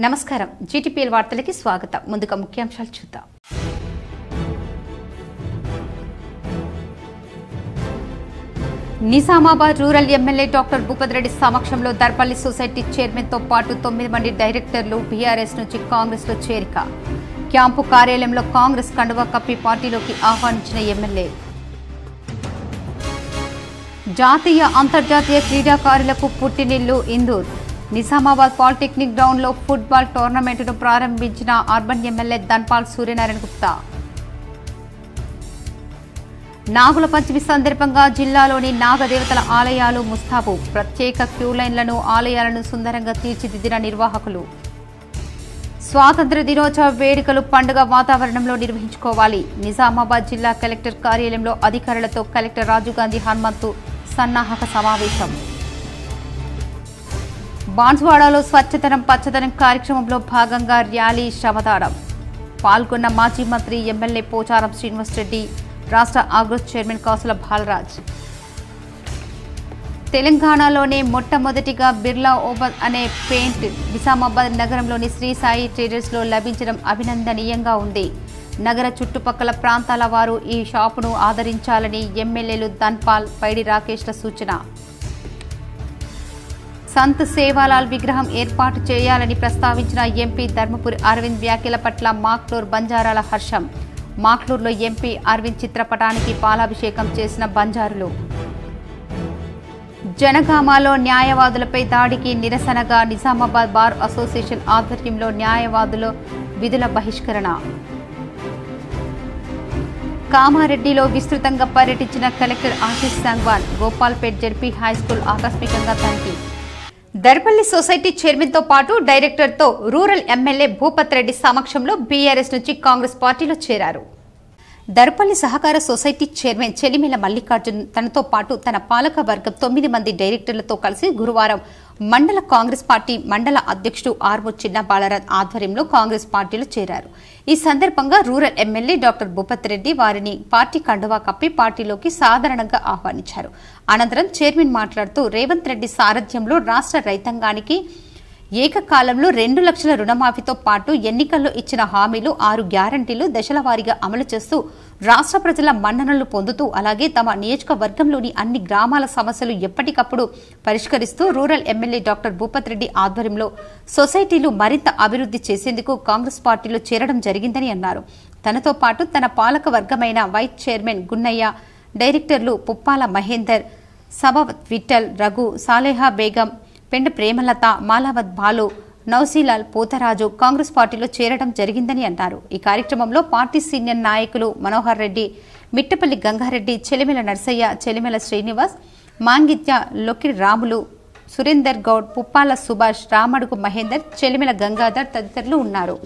నమస్కారం జీటీపీఎల్ వార్తలకి స్వాగతం. ముందుగా ముఖ్యాంశాలు చూద్దాం. Nizamabad rural MLA doctor Bhupath Reddy సమక్షంలో దర్పల్లి సొసైటీ చైర్మన్ తో పాటు 9 మంది డైరెక్టర్లు బీఆర్ఎస్ నుంచి కాంగ్రెస్ లో చేరిక. క్యాంపు కార్యాలయంలో కాంగ్రెస్ కండువా కప్పి పార్టీలోకి ఆహ్వానించిన ఎమ్మెల్యే. జాతీయ అంతర్జాతీయ క్రీడాకారులకు పుట్టినిల్లు ఇందూర్. నిజామాబాద్ పాలిటెక్నిక్ గ్రౌండ్ లో ఫుట్బాల్ టోర్నమెంట్ను ప్రారంభించిన అర్బన్ ఎమ్మెల్యే ధన్పాల్ సూర్యనారాయణ గుప్తా. నాగుల పంచమి సందర్భంగా జిల్లాలోని నాగదేవతల ఆలయాలు ముస్తాబు. ప్రత్యేక క్యూ లైన్లను ఆలయాలను సుందరంగా తీర్చిదిద్దిన నిర్వాహకులు. స్వాతంత్ర దినోత్సవ వేడుకలు పండుగ వాతావరణంలో నిర్వహించుకోవాలి. నిజామాబాద్ జిల్లా కలెక్టర్ కార్యాలయంలో అధికారులతో కలెక్టర్ రాజీవ్ గాంధీ హనుమంతు సన్నాహక సమావేశం. బాన్స్వాడలో స్వచ్ఛతనం పచ్చదనం కార్యక్రమంలో భాగంగా ర్యాలీ శ్రమదానం. పాల్గొన్న మాజీ మంత్రి ఎమ్మెల్యే పోచారం శ్రీనివాస్ రెడ్డి, రాష్ట్ర ఆగ్రోస్ చైర్మన్ కాసుల బాలరాజ్. తెలంగాణలోనే మొట్టమొదటిగా బిర్లా ఓవల్ అనే పెయింట్ నిజామాబాద్ నగరంలోని శ్రీ సాయి ట్రేడర్స్ లో లభించడం అభినందనీయంగా ఉంది. నగర చుట్టుపక్కల ప్రాంతాల వారు ఈ షాపును ఆదరించాలని ఎమ్మెల్యేలు ధన్పాల్, పైడి రాకేష్ల సూచన. సంత్ సేవాలాల్ విగ్రహం ఏర్పాటు చేయాలని ప్రస్తావించిన ఎంపీ ధర్మపురి అరవింద్ వ్యాఖ్యల పట్ల మాక్లూర్ బంజారాల హర్షం. మాక్లూర్లో ఎంపీ అరవింద్ చిత్రపటానికి పాలాభిషేకం చేసిన బంజారులు. జనగామలో న్యాయవాదులపై దాడికి నిరసనగా నిజామాబాద్ బార్ అసోసియేషన్ ఆధ్వర్యంలో న్యాయవాదుల విధుల బహిష్కరణ. కామారెడ్డిలో విస్తృతంగా పర్యటించిన collector Ashish Sangwan. Gopalpet ZP high school ఆకస్మికంగా తనిఖీ. దర్పల్లి సొసైటీ చైర్మన్ తో పాటు డైరెక్టర్ తో రూరల్ ఎమ్మెల్యే భూపత్ రెడ్డి సమక్షంలో బీఆర్ఎస్ నుంచి కాంగ్రెస్ పార్టీలో చేరారు. దర్పల్లి సహకార సొసైటీ చైర్మన్ చెలిమేల మల్లికార్జున్ తనతో పాటు తన పాలక వర్గం 9 మంది డైరెక్టర్లతో కలిసి గురువారం మండల కాంగ్రెస్ పార్టీ మండల అధ్యక్షుడు ఆర్మూర్ చిన్న బాలరాజ్ ఆధ్వర్యంలో కాంగ్రెస్ పార్టీలో చేరారు. ఈ సందర్భంగా rural MLA doctor Bhupath Reddy వారిని పార్టీ కండువా కప్పి పార్టీలోకి సాధారణంగా ఆహ్వానించారు. అనంతరం చైర్మన్ మాట్లాడుతూ రేవంత్ రెడ్డి సారథ్యంలో రాష్ట్ర రైతాంగానికి ఏకకాలంలో 2 లక్షల రుణమాఫీతో పాటు ఎన్నికల్లో ఇచ్చిన హామీలు 6 గ్యారంటీలు దశల వారీగా అమలు చేస్తూ రాష్ట్ర ప్రజల మన్ననలు పొందుతూ అలాగే తమ నియోజకవర్గంలోని అన్ని గ్రామాల సమస్యలు ఎప్పటికప్పుడు పరిష్కరిస్తూ rural MLA doctor Bhupath Reddy ఆధ్వర్యంలో సొసైటీలు మరింత అభివృద్ధి చేసేందుకు కాంగ్రెస్ పార్టీలో చేరడం జరిగిందని అన్నారు. తనతో పాటు తన పాలక వర్గమైన వైస్ చైర్మన్ గున్నయ్య, డైరెక్టర్లు పుప్పాల మహేందర్, సబావత్ విఠల్, రఘు, సాలేహా బేగం, పెండ ప్రేమలత, మాలావత్ బాలు, నౌసీలాల్ పోతరాజు కాంగ్రెస్ పార్టీలో చేరడం జరిగిందని అన్నారు. ఈ కార్యక్రమంలో పార్టీ సీనియర్ నాయకులు మనోహర్ రెడ్డి, మిట్టపల్లి గంగారెడ్డి, చెలిమెల నర్సయ్య, చెలిమెల శ్రీనివాస్, మాంగిత్య లొకిరి రాములు, సురేందర్ గౌడ్, పుప్పాల సుభాష్, రామడుగు మహేందర్, చెలిమెల గంగాధర్ తదితరులు ఉన్నారు.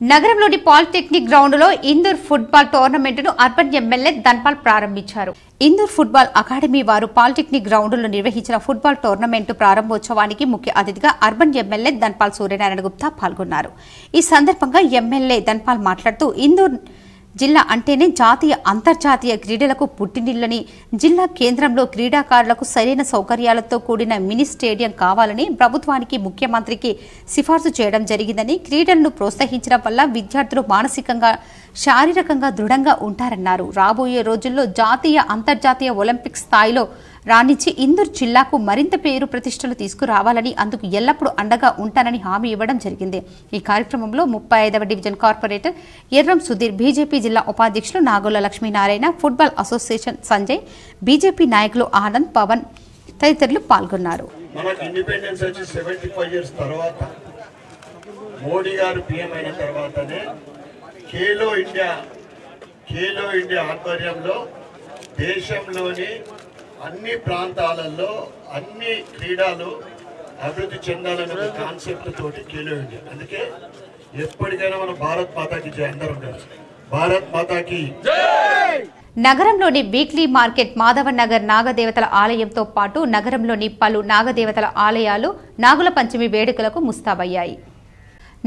నగరంలోని పాలిటెక్నిక్ గ్రౌండ్ లో ఇందూర్ ఫుట్బాల్ టోర్నమెంట్ను అర్బన్ ఎమ్మెల్యే ధన్పాల్ ప్రారంభించారు. ఇందూర్ ఫుట్బాల్ అకాడమీ వారు పాలిటెక్నిక్ గ్రౌండ్ లో నిర్వహించిన ఫుట్బాల్ టోర్నమెంట్ ప్రారంభోత్సవానికి ముఖ్య అతిథిగా అర్బన్ ఎమ్మెల్యే ధన్పాల్ సూర్యనారాయణ గుప్తా పాల్గొన్నారు. ఈ సందర్భంగా ఎమ్మెల్యే ధన్పాల్ మాట్లాడుతూ ఇందూర్ జిల్లా అంటేనే జాతీయ అంతర్జాతీయ క్రీడలకు పుట్టినిల్లని, జిల్లా కేంద్రంలో క్రీడాకారులకు సరైన సౌకర్యాలతో కూడిన మినీ స్టేడియం కావాలని ప్రభుత్వానికి, ముఖ్యమంత్రికి సిఫార్సు చేయడం జరిగిందని, క్రీడలను ప్రోత్సహించడం వల్ల విద్యార్థులు మానసికంగా, శారీరకంగా దృఢంగా ఉంటారన్నారు. రాబోయే రోజుల్లో జాతీయ, అంతర్జాతీయ ఒలింపిక్ స్థాయిలో రాణించి ఇందూర్ జిల్లాకు మరింత పేరు ప్రతిష్టలు తీసుకురావాలని, అందుకు ఎల్లప్పుడూ అండగా ఉంటానని హామీ ఇవ్వడం జరిగింది. ఈ కార్యక్రమంలో 35వ డివిజన్ కార్పొరేటర్ ఎర్రం సుధీర్, బీజేపీ జిల్లా ఉపాధ్యక్షులు నాగోల లక్ష్మీనారాయణ, ఫుట్బాల్ అసోసియేషన్ సంజయ్, బీజేపీ నాయకులు ఆనంద్, పవన్ తదితరులు పాల్గొన్నారు. దేశంలోని అన్ని ప్రాంతాలలో అన్ని క్రీడలు అభివృద్ధి చెందాలనే కాన్సెప్ట్ తోటి ఖేలో ఇండియా. అందుకే ఎప్పటికైనా మన భారత్ మాతాకి జై, అందరూ కలిసి భారత్ మాతాకి జై. నగరంలోని వీక్లీ మార్కెట్, మాధవ నగర్ నాగదేవతల ఆలయంతో పాటు నగరంలోని పలు నాగదేవతల ఆలయాలు నాగుల పంచమి వేడుకలకు ముస్తాబయ్యాయి.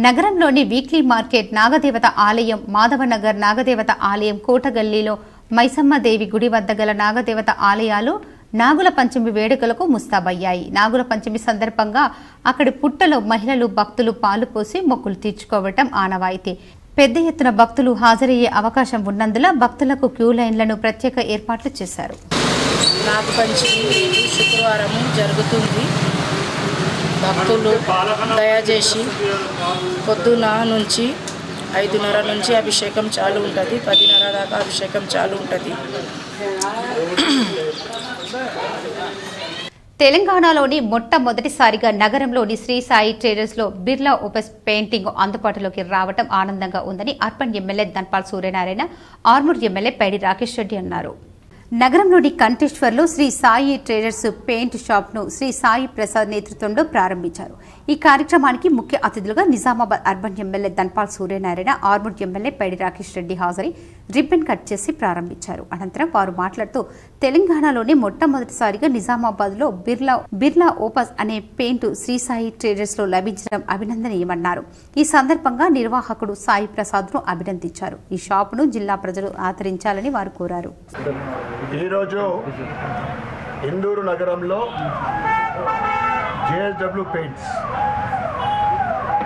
నగరంలోని వీక్లీ మార్కెట్, నాగదేవత ఆలయం, మాధవనగర్ నాగదేవత ఆలయం, కోటగల్లీలో మైసమ్మదేవి గుడి వద్ద గల నాగదేవత ఆలయాలు నాగుల పంచమి వేడుకలకు ముస్తాబయ్యాయి. నాగుల పంచమి సందర్భంగా అక్కడి పుట్టలో మహిళలు భక్తులు పాలు పోసి మొక్కులు తీర్చుకోవటం ఆనవాయితీ. పెద్ద ఎత్తున భక్తులు హాజరయ్యే అవకాశం ఉన్నందున భక్తులకు క్యూ లైన్లను ప్రత్యేక ఏర్పాట్లు చేశారు. నాగపంచమి శుక్రవారం జరుగుతుంది. భక్తులు దయచేసి పొద్దున నుంచి 5:30 నుంచి అభిషేకం చాలు ఉంటుంది, 10:30 దాకా అభిషేకం చాలు ఉంటుంది. తెలంగాణలోని మొట్టమొదటిసారిగా నగరంలోని శ్రీ సాయి ట్రేడర్స్లో బిర్లా ఓపెస్ పెయింటింగ్ అందుబాటులోకి రావడం ఆనందంగా ఉందని urban MLA Dhanpal Suryanarayana, Armoor MLA Paidi Rakesh Reddy అన్నారు. నగరంలోని కంటేశ్వర్లో శ్రీ సాయి ట్రేడర్స్ పెయింట్ షాప్ను శ్రీ సాయి ప్రసాద్ నేతృత్వంలో ప్రారంభించారు. ఈ కార్యక్రమానికి ముఖ్య అతిథులుగా Nizamabad urban MLA Dhanpal Suryanarayana, Armoor MLA Paidi Rakesh Reddy హాజరై రిబ్బన్ కట్ చేసి ప్రారంభించారు. అనంతరం వారు మాట్లాడుతూ తెలంగాణలోని మొట్టమొదటిసారిగా నిజామాబాద్లో బిర్లా ఓపస్ అనే పెయింట్ శ్రీ సాయి ట్రేడర్స్లో లభించడం అభినందనీయమన్నారు. ఈ సందర్భంగా నిర్వాహకుడు సాయి ప్రసాద్ను అభినందించారు. ఈ షాపును జిల్లా ప్రజలు ఆదరించాలని వారు కోరారు. ఈరోజు ఇందూరు నగరంలో జేఎస్డబ్ల్యూ పెయింట్స్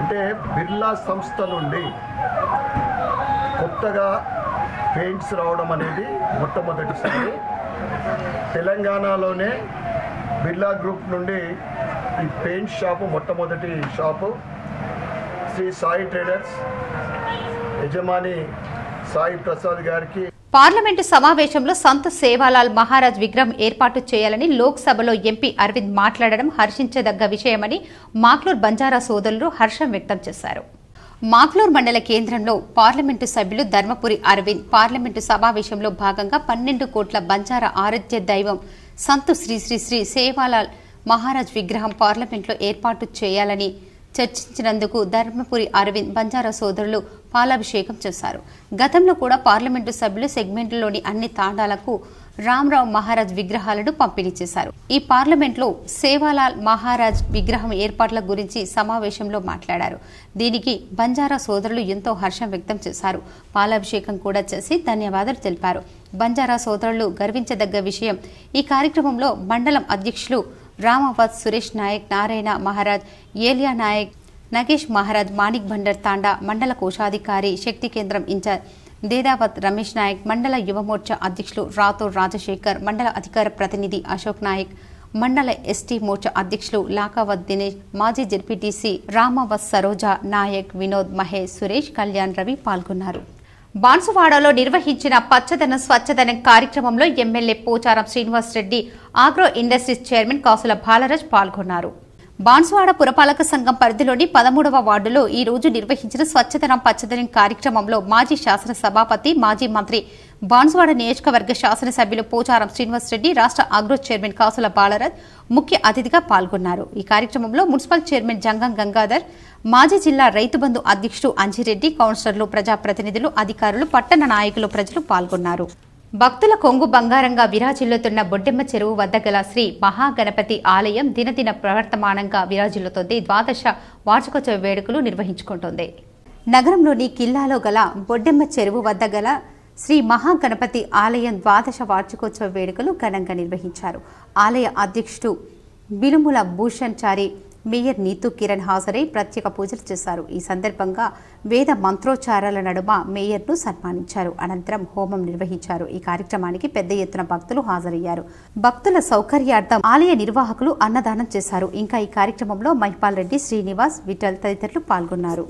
అంటే బిర్లా సంస్థ నుండి కొత్తగా పెయింట్స్ రావడం అనేది మొట్టమొదటిసారి. తెలంగాణలోనే బిర్లా గ్రూప్ నుండి ఈ పెయింట్ షాపు మొట్టమొదటి షాపు. శ్రీ సాయి ట్రేడర్స్ యజమాని సాయి ప్రసాద్ గారికి పార్లమెంటు సమావేశంలో సంత్ సేవాలాల్ మహారాజ్ విగ్రహం ఏర్పాటు చేయాలని లోక్సభలో ఎంపీ అరవింద్ మాట్లాడడం హర్షించదగ్గ విషయమని మాక్లూర్ బంజారా సోదరులు హర్షం వ్యక్తం చేశారు. మాక్లూర్ మండల కేంద్రంలో పార్లమెంటు సభ్యులు ధర్మపురి అరవింద్ పార్లమెంటు సమావేశంలో భాగంగా 12 కోట్ల బంజారా ఆరాధ్య దైవం సంత్ శ్రీ శ్రీ శ్రీ సేవాలాల్ మహారాజ్ విగ్రహం పార్లమెంట్లో ఏర్పాటు చేయాలని చర్చించినందుకు ధర్మపురి అరవింద్ బంజారా సోదరులు పాలాభిషేకం చేశారు. గతంలో కూడా పార్లమెంటు సభ్యులు సెగ్మెంట్లోని అన్ని తాండాలకు రామ్రావు మహారాజ్ విగ్రహాలను పంపిణీ చేశారు. ఈ పార్లమెంట్లో సేవాలాల్ మహారాజ్ విగ్రహం ఏర్పాట్ల గురించి సమావేశంలో మాట్లాడారు. దీనికి బంజారా సోదరులు ఎంతో హర్షం వ్యక్తం చేశారు. పాలాభిషేకం కూడా చేసి ధన్యవాదాలు తెలిపారు. బంజారా సోదరులు గర్వించదగ్గ విషయం, ఈ కార్యక్రమంలో మండలం అధ్యక్షులు రామావత్ సురేష్ నాయక్, నారాయణ మహారాజ్, ఏలియా నాయక్, నగేష్ మహారాజ్, మాణిక్ భండర్ తాండా మండల కోశాధికారి, శక్తి కేంద్రం ఇన్ఛార్జ్ దేదావత్ రమేష్ నాయక్, మండల యువమోర్చా అధ్యక్షులు రాథోడ్ రాజశేఖర్, మండల అధికార ప్రతినిధి అశోక్ నాయక్, మండల ఎస్టీ మోర్చా అధ్యక్షులు లాకావత్ దినేష్, మాజీ జెడ్పీటీసీ రామావత్ సరోజా నాయక్, వినోద్, మహేష్, సురేష్, కళ్యాణ్, రవి పాల్గొన్నారు. బాన్సువాడలో నిర్వహించిన పచ్చదనం స్వచ్ఛదనం కార్యక్రమంలో MLA Pocharam Srinivas Reddy, agro industries chairman కాసుల బాలరాజ్ పాల్గొన్నారు. బాన్సువాడ పురపాలక సంఘం పరిధిలోని 13వ వార్డులో ఈ రోజు నిర్వహించిన స్వచ్ఛదనం పచ్చదనం కార్యక్రమంలో మాజీ శాసన సభాపతి, మాజీ మంత్రి, బాన్సువాడ నియోజకవర్గ శాసనసభ్యులు పోచారం శ్రీనివాస్ రెడ్డి, రాష్ట్ర ఆగ్రో చైర్మన్ కాసుల బాలరాజ్ ముఖ్య అతిథిగా పాల్గొన్నారు. ఈ కార్యక్రమంలో మున్సిపల్ చైర్మన్ జంగం గంగాధర్, మాజీ జిల్లా రైతు బంధు అధ్యక్షుడు అంజిరెడ్డి, కౌన్సిలర్లు, ప్రజాప్రతినిధులు, అధికారులు, పట్టణ నాయకులు, ప్రజలు పాల్గొన్నారు. భక్తుల కొంగు బంగారంగా విరాజిల్లుతున్న బొడ్డెమ్మ చెరువు వద్ద గల శ్రీ మహాగణపతి ఆలయం దినదిన ప్రవర్తమానంగా విరాజిల్లుతోంది. 12వ వార్షికోత్సవ వేడుకలు నిర్వహించుకుంటోంది. నగరంలోని కిల్లాలో గల బొడ్డెమ్మ చెరువు వద్ద గల శ్రీ మహాగణపతి ఆలయం 12వ వార్షికోత్సవ వేడుకలు ఘనంగా నిర్వహించారు. ఆలయ అధ్యక్షుడు బిలుముల భూషణ్ చారి, మేయర్ నీతూ కిరణ్ హాజరై ప్రత్యేక పూజలు చేశారు. ఈ సందర్భంగా వేద మంత్రోచ్చారాల నడుమ మేయర్ను సన్మానించారు. అనంతరం హోమం నిర్వహించారు. ఈ కార్యక్రమానికి పెద్ద ఎత్తున భక్తులు హాజరయ్యారు. భక్తుల సౌకర్యార్థం ఆలయ నిర్వాహకులు అన్నదానం చేశారు. ఇంకా ఈ కార్యక్రమంలో మహిపాల్ రెడ్డి, శ్రీనివాస్, విఠల్ తదితరులు పాల్గొన్నారు.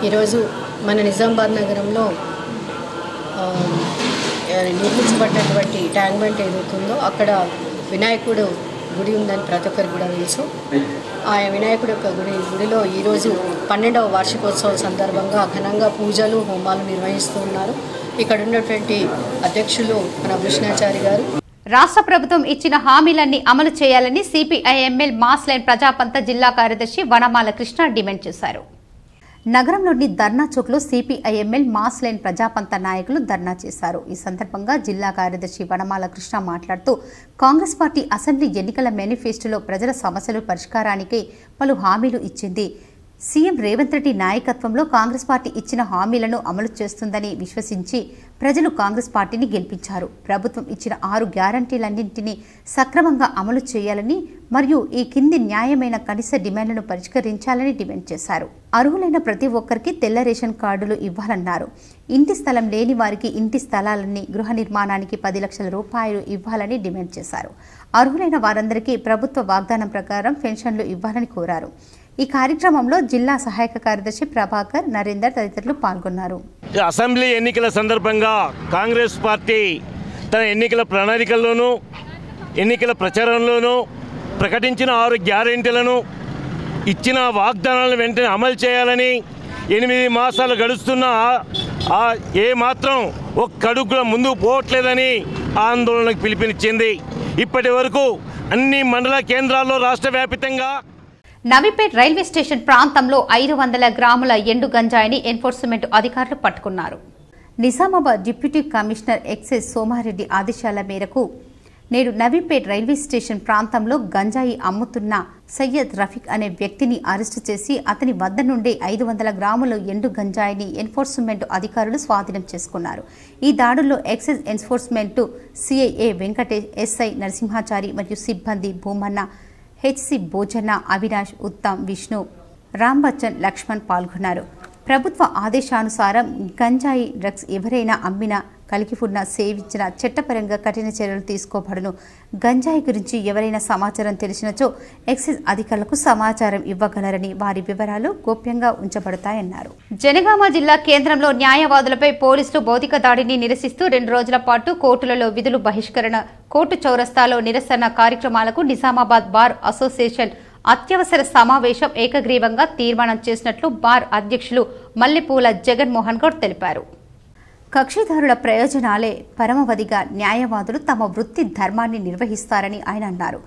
ఈరోజు మన నిజామాబాద్ నగరంలో నిర్మించబడినటువంటి ట్యాంక్మెంట్ ఏదైతుందో అక్కడ వినాయకుడు గుడి ఉందని ప్రతి ఒక్కరికి కూడా తెలుసు. ఆ వినాయకుడి యొక్క గుడిలో ఈరోజు 12వ వార్షికోత్సవం సందర్భంగా ఘనంగా పూజలు, హోమాలు నిర్వహిస్తూ ఉన్నారు. ఇక్కడ ఉన్నటువంటి అధ్యక్షులు మన భూషణాచారి గారు. రాష్ట్ర ప్రభుత్వం ఇచ్చిన హామీలన్నీ అమలు చేయాలని సిపిఐఎంఎల్ మాస్ లైన్ ప్రజాపంత జిల్లా కార్యదర్శి వనమాల కృష్ణ డిమాండ్ చేశారు. నగరంలోని ధర్నా చౌక్లో సిపిఐఎంఎల్ మాస్ లైన్ ప్రజాపంత నాయకులు ధర్నా చేశారు. ఈ సందర్భంగా జిల్లా కార్యదర్శి వనమాల కృష్ణ మాట్లాడుతూ, కాంగ్రెస్ పార్టీ అసెంబ్లీ ఎన్నికల మేనిఫెస్టోలో ప్రజల సమస్యల పరిష్కారానికి పలు హామీలు ఇచ్చింది. సీఎం రేవంత్ రెడ్డి నాయకత్వంలో కాంగ్రెస్ పార్టీ ఇచ్చిన హామీలను అమలు చేస్తుందని విశ్వసించి ప్రజలు కాంగ్రెస్ పార్టీని గెలిపించారు. ప్రభుత్వం ఇచ్చిన 6 గ్యారంటీలన్నింటినీ సక్రమంగా అమలు చేయాలని మరియు ఈ కింది న్యాయమైన కనీస డిమాండ్లను పరిష్కరించాలని డిమాండ్ చేశారు. అర్హులైన ప్రతి ఒక్కరికి తెల్ల రేషన్ కార్డులు ఇవ్వాలన్నారు. ఇంటి స్థలం లేని వారికి ఇంటి స్థలాలని, గృహ నిర్మాణానికి 10 లక్షల రూపాయలు ఇవ్వాలని డిమాండ్ చేశారు. అర్హులైన వారందరికీ ప్రభుత్వ వాగ్దానం ప్రకారం పెన్షన్లు ఇవ్వాలని కోరారు. ఈ కార్యక్రమంలో జిల్లా సహాయక కార్యదర్శి ప్రభాకర్, నరేందర్ తదితరులు పాల్గొన్నారు. అసెంబ్లీ ఎన్నికల సందర్భంగా కాంగ్రెస్ పార్టీ తన ఎన్నికల ప్రణాళికల్లోనూ ఎన్నికల ప్రచారంలోనూ ప్రకటించిన 6 గ్యారెంటీలను ఇచ్చిన వాగ్దానాలను వెంటనే అమలు చేయాలని 8 మాసాలు గడుస్తున్నా ఏ మాత్రం ఒక్క అడుగు కూడా ముందుకు పోవట్లేదని ఆందోళనకు పిలుపునిచ్చింది. ఇప్పటి వరకు అన్ని మండల కేంద్రాల్లో రాష్ట్ర వ్యాప్తంగా నవీపేట్ రైల్వే స్టేషన్ ప్రాంతంలో 500 గ్రాముల ఎండు గంజాయిని ఎన్ఫోర్స్మెంట్ అధికారులు పట్టుకున్నారు. Nizamabad deputy commissioner excise Somareddy ఆదేశాల మేరకు నేడు నవీపేట్ రైల్వే స్టేషన్ ప్రాంతంలో గంజాయి అమ్ముతున్న సయ్యద్ రఫీక్ అనే వ్యక్తిని అరెస్టు చేసి అతని వద్ద నుండి 500 గ్రాముల ఎండు గంజాయిని ఎన్ఫోర్స్మెంట్ అధికారులు స్వాధీనం చేసుకున్నారు. ఈ దాడుల్లో excise enforcement CIA Venkatesh, SI Narasimhachari మరియు సిబ్బంది భూమన్న, హెచ్సి భోజన, అవినాష్, ఉత్తమ్, విష్ణు, రామ్ బచ్చన్, లక్ష్మణ్ పాల్గొన్నారు. ప్రభుత్వ ఆదేశానుసారం గంజాయి డ్రగ్స్ ఎవరైనా అమ్మినా, కలిగి ఉన్న, సేవించిన చట్టపరంగా కఠిన చర్యలు తీసుకోబడును. గంజాయి గురించి ఎవరైనా సమాచారం తెలిసినచో ఎక్సైజ్ అధికారులకు సమాచారం ఇవ్వగలరని, వారి వివరాలు గోప్యంగా ఉంచబడతాయన్నారు. జనగామ జిల్లా కేంద్రంలో న్యాయవాదులపై పోలీసులు భౌతిక దాడిని నిరసిస్తూ 2 రోజుల పాటు కోర్టులలో విధులు బహిష్కరణ, కోర్టు చౌరస్తాలో నిరసన కార్యక్రమాలకు నిజామాబాద్ బార్ అసోసియేషన్ అత్యవసర సమావేశం ఏకగ్రీవంగా తీర్మానం చేసినట్లు బార్ అధ్యక్షులు మల్లెపూల జగన్మోహన్ గౌడ్ తెలిపారు. కక్షిదారుల ప్రయోజనాలే పరమవధిగా న్యాయవాదులు తమ వృత్తి ధర్మాన్ని నిర్వహిస్తారని ఆయన అన్నారు.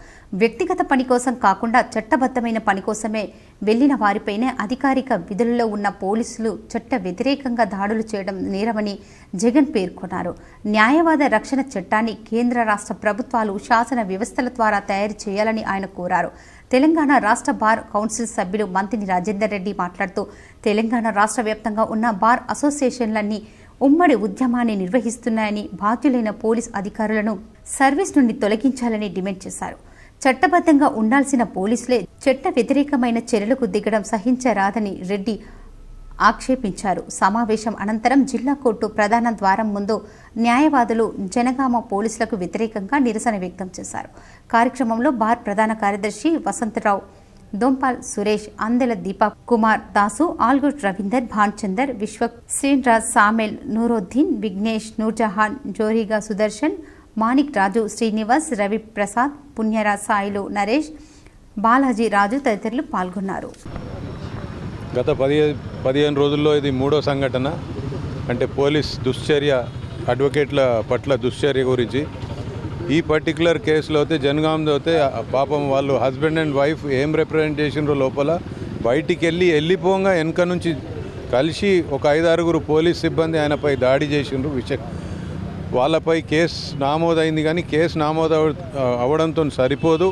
వ్యక్తిగత పని కోసం కాకుండా చట్టబద్ధమైన పని కోసమే వెళ్లిన వారిపైనే అధికారిక విధులలో ఉన్న పోలీసులు చట్ట వ్యతిరేకంగా దాడులు చేయడం నేరమని జగన్ పేర్కొన్నారు. న్యాయవాద రక్షణ చట్టాన్ని కేంద్ర రాష్ట్ర ప్రభుత్వాలు శాసన వ్యవస్థల ద్వారా తయారు చేయాలని ఆయన కోరారు. తెలంగాణ రాష్ట్ర బార్ కౌన్సిల్ సభ్యులు మంత్రి రాజేందర్ రెడ్డి మాట్లాడుతూ తెలంగాణ రాష్ట్ర వ్యాప్తంగా ఉన్న బార్ అసోసియేషన్లన్నీ ఉమ్మడి ఉద్యమాన్ని నిర్వహిస్తున్నాయని, బాధ్యులైన పోలీస్ అధికారులను సర్వీస్ నుండి తొలగించాలని డిమాండ్ చేశారు. చట్టబద్ధంగా ఉండాల్సిన పోలీసులే చట్ట వ్యతిరేకమైన చర్యలకు దిగడం సహించరాదని రెడ్డి ఆక్షేపించారు. సమావేశం అనంతరం జిల్లా కోర్టు ప్రధాన ద్వారం ముందు న్యాయవాదులు జనగామ పోలీసులకు వ్యతిరేకంగా నిరసన వ్యక్తం చేశారు. కార్యక్రమంలో బార్ ప్రధాన కార్యదర్శి వసంతరావు, దోంపాల్ సురేష్, అందెల దీపక్ కుమార్ దాసు, ఆల్గుట్ రవీందర్, భాన్చందర్, విశ్వక్, శ్రీనిరాజ్, సామెల్, నూరుద్దీన్, విఘ్నేష్, నూర్జహాన్, జోరిగా సుదర్శన్, మాణిక్ రాజు, శ్రీనివాస్, రవి ప్రసాద్, పుణ్యరాజ్, సాయిలు, నరేష్, బాలాజీ రాజు తదితరులు పాల్గొన్నారు. గత 15 రోజుల్లో ఇది 3వ సంఘటన. అంటే పోలీస్ దుశ్చర్య, అడ్వకేట్ల పట్ల దుశ్చర్య గురించి. ఈ పర్టికులర్ కేసులో అయితే జనగాంలో అయితే పాపం వాళ్ళు హస్బెండ్ అండ్ వైఫ్ ఏం రిప్రజెంటేషన్ లోపల బయటికి వెళ్ళిపోగా వెనక నుంచి కలిసి ఒక 5-6 పోలీస్ సిబ్బంది ఆయనపై దాడి చేసిండ్రు. వాళ్ళపై కేసు నమోదైంది, కానీ కేసు నమోదు అవడంతో సరిపోదు.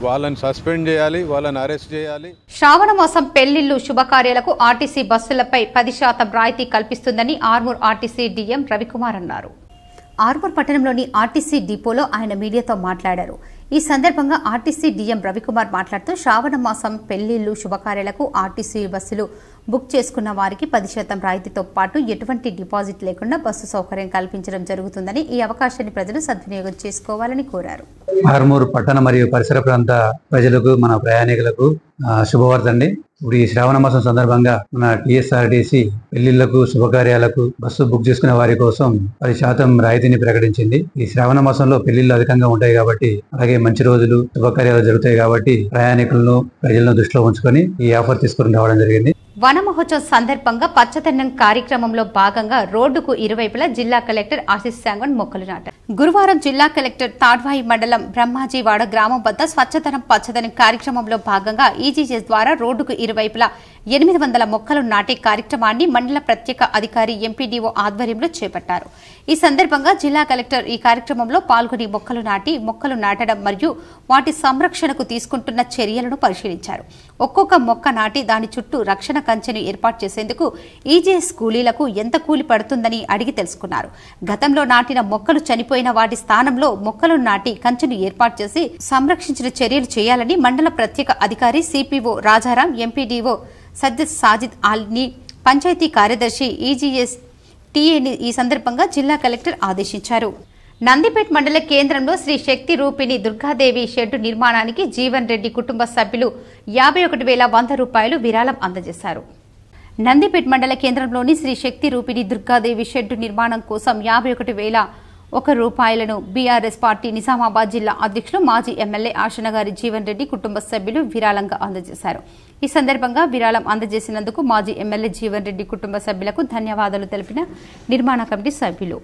వాళ్ళని సస్పెండ్ చేయాలి, వాళ్ళని అరెస్ట్ చేయాలి. శ్రావణ మాసం పెళ్లిళ్లు, శుభకార్యాలకు ఆర్టీసీ బస్సులపై 10% రాయితీ కల్పిస్తుందని ఆర్మూర్ ఆర్టీసీ డీఎం రవికుమార్ అన్నారు. ఆర్మూర్ పట్టణంలోని ఆర్టీసీ డిపోలో ఆయన మీడియాతో మాట్లాడారు. ఈ సందర్భంగా ఆర్టీసీ డీఎం రవికుమార్ మాట్లాడుతూ శ్రావణ మాసం పెళ్లిళ్లు, శుభకార్యాలకు ఆర్టీసీ బస్సులు బుక్ చేసుకున్న వారికి 10% రాయితీతో పాటు ఎటువంటి డిపాజిట్ లేకుండా బస్సు సౌకర్యం కల్పించడం జరుగుతుందని, ఈ అవకాశాన్ని ప్రజలు సద్వినియోగం చేసుకోవాలని కోరారు. ఆర్మూర్ పట్టణ మరియు పరిసర ప్రాంత ప్రజలకు, మన ప్రయాణికులకు శుభవార్తండి. ఇప్పుడు ఈ శ్రావణ మాసం సందర్భంగా మన టీఎస్ఆర్టీసీ పెళ్లిళ్లకు, శుభకార్యాలకు బస్సు బుక్ చేసుకునే వారి కోసం 10% రాయితీని ప్రకటించింది. ఈ శ్రావణ మాసంలో పెళ్లిళ్లు అధికంగా ఉంటాయి కాబట్టి, అలాగే మంచి రోజులు, శుభకార్యాలు జరుగుతాయి కాబట్టి ప్రయాణికులను, ప్రజలను దృష్టిలో ఉంచుకొని ఈ ఆఫర్ తీసుకుని రావడం జరిగింది. వన వన మహోత్సవం సందర్భంగా పచ్చదనం కార్యక్రమంలో భాగంగా రోడ్డుకు ఇరువైపులా జిల్లా కలెక్టర్ ఆశీస్ సాంగ్వాన్ మొక్కలు నాటారు. గురువారం జిల్లా కలెక్టర్ తాడ్వాయి మండలం బ్రహ్మాజీవాడ గ్రామం వద్ద స్వచ్ఛతనం పచ్చదనం కార్యక్రమంలో భాగంగా ఈజీఎస్ ద్వారా రోడ్డుకు ఇరువైపులా 800 మొక్కలు నాటే కార్యక్రమాన్ని మండల ప్రత్యేక అధికారి ఎంపీడీఓ ఆధ్వర్యంలో చేపట్టారు. ఈ సందర్భంగా జిల్లా కలెక్టర్ ఈ కార్యక్రమంలో పాల్గొని మొక్కలు నాటడం మరియు వాటి సంరక్షణకు తీసుకుంటున్న చర్యలను పరిశీలించారు. ఒక్కొక్క మొక్క నాటి దాని చుట్టూ రక్షణ కంచెను ఏర్పాటు చేసేందుకు ఈజీఎస్ కూలీలకు ఎంత కూలి పడుతుందని అడిగి తెలుసుకున్నారు. గతంలో నాటిన మొక్కలు చనిపోయిన వాటి స్థానంలో మొక్కలు నాటి కంచెను ఏర్పాటు చేసి సంరక్షించిన చర్యలు చేయాలని మండల ప్రత్యేక అధికారి సిపిఓ రాజారాం, ఎంపీడీఓ సద్దత్ సాజిద్ ఆల్ని, పంచాయతీ కార్యదర్శి ఈజీఎస్ టీఏని ఈ సందర్భంగా జిల్లా కలెక్టర్ ఆదేశించారు. నందిపేట్ మండల కేంద్రంలో శ్రీ శక్తి రూపిణి దుర్గాదేవి షెడ్డు నిర్మాణానికి జీవన్ రెడ్డి కుటుంబ సభ్యులు 51,100 రూపాయలు విరాళం అందజేశారు. నందిపేట్ మండల కేంద్రంలోని శ్రీ శక్తి రూపిణి దుర్గాదేవి షెడ్డు నిర్మాణం కోసం 51,100 రూపాయలను బీఆర్ఎస్ పార్టీ నిజామాబాద్ జిల్లా అధ్యక్షులు మాజీ ఎమ్మెల్యే ఆశనగారి జీవన్ రెడ్డి కుటుంబ సభ్యులు విరాళంగా అందజేశారు. ఈ సందర్భంగా విరాళం అందజేసినందుకు మాజీ ఎమ్మెల్యే జీవన్ రెడ్డి కుటుంబ సభ్యులకు ధన్యవాదాలు తెలిపిన నిర్మాణ కమిటీ సభ్యులు.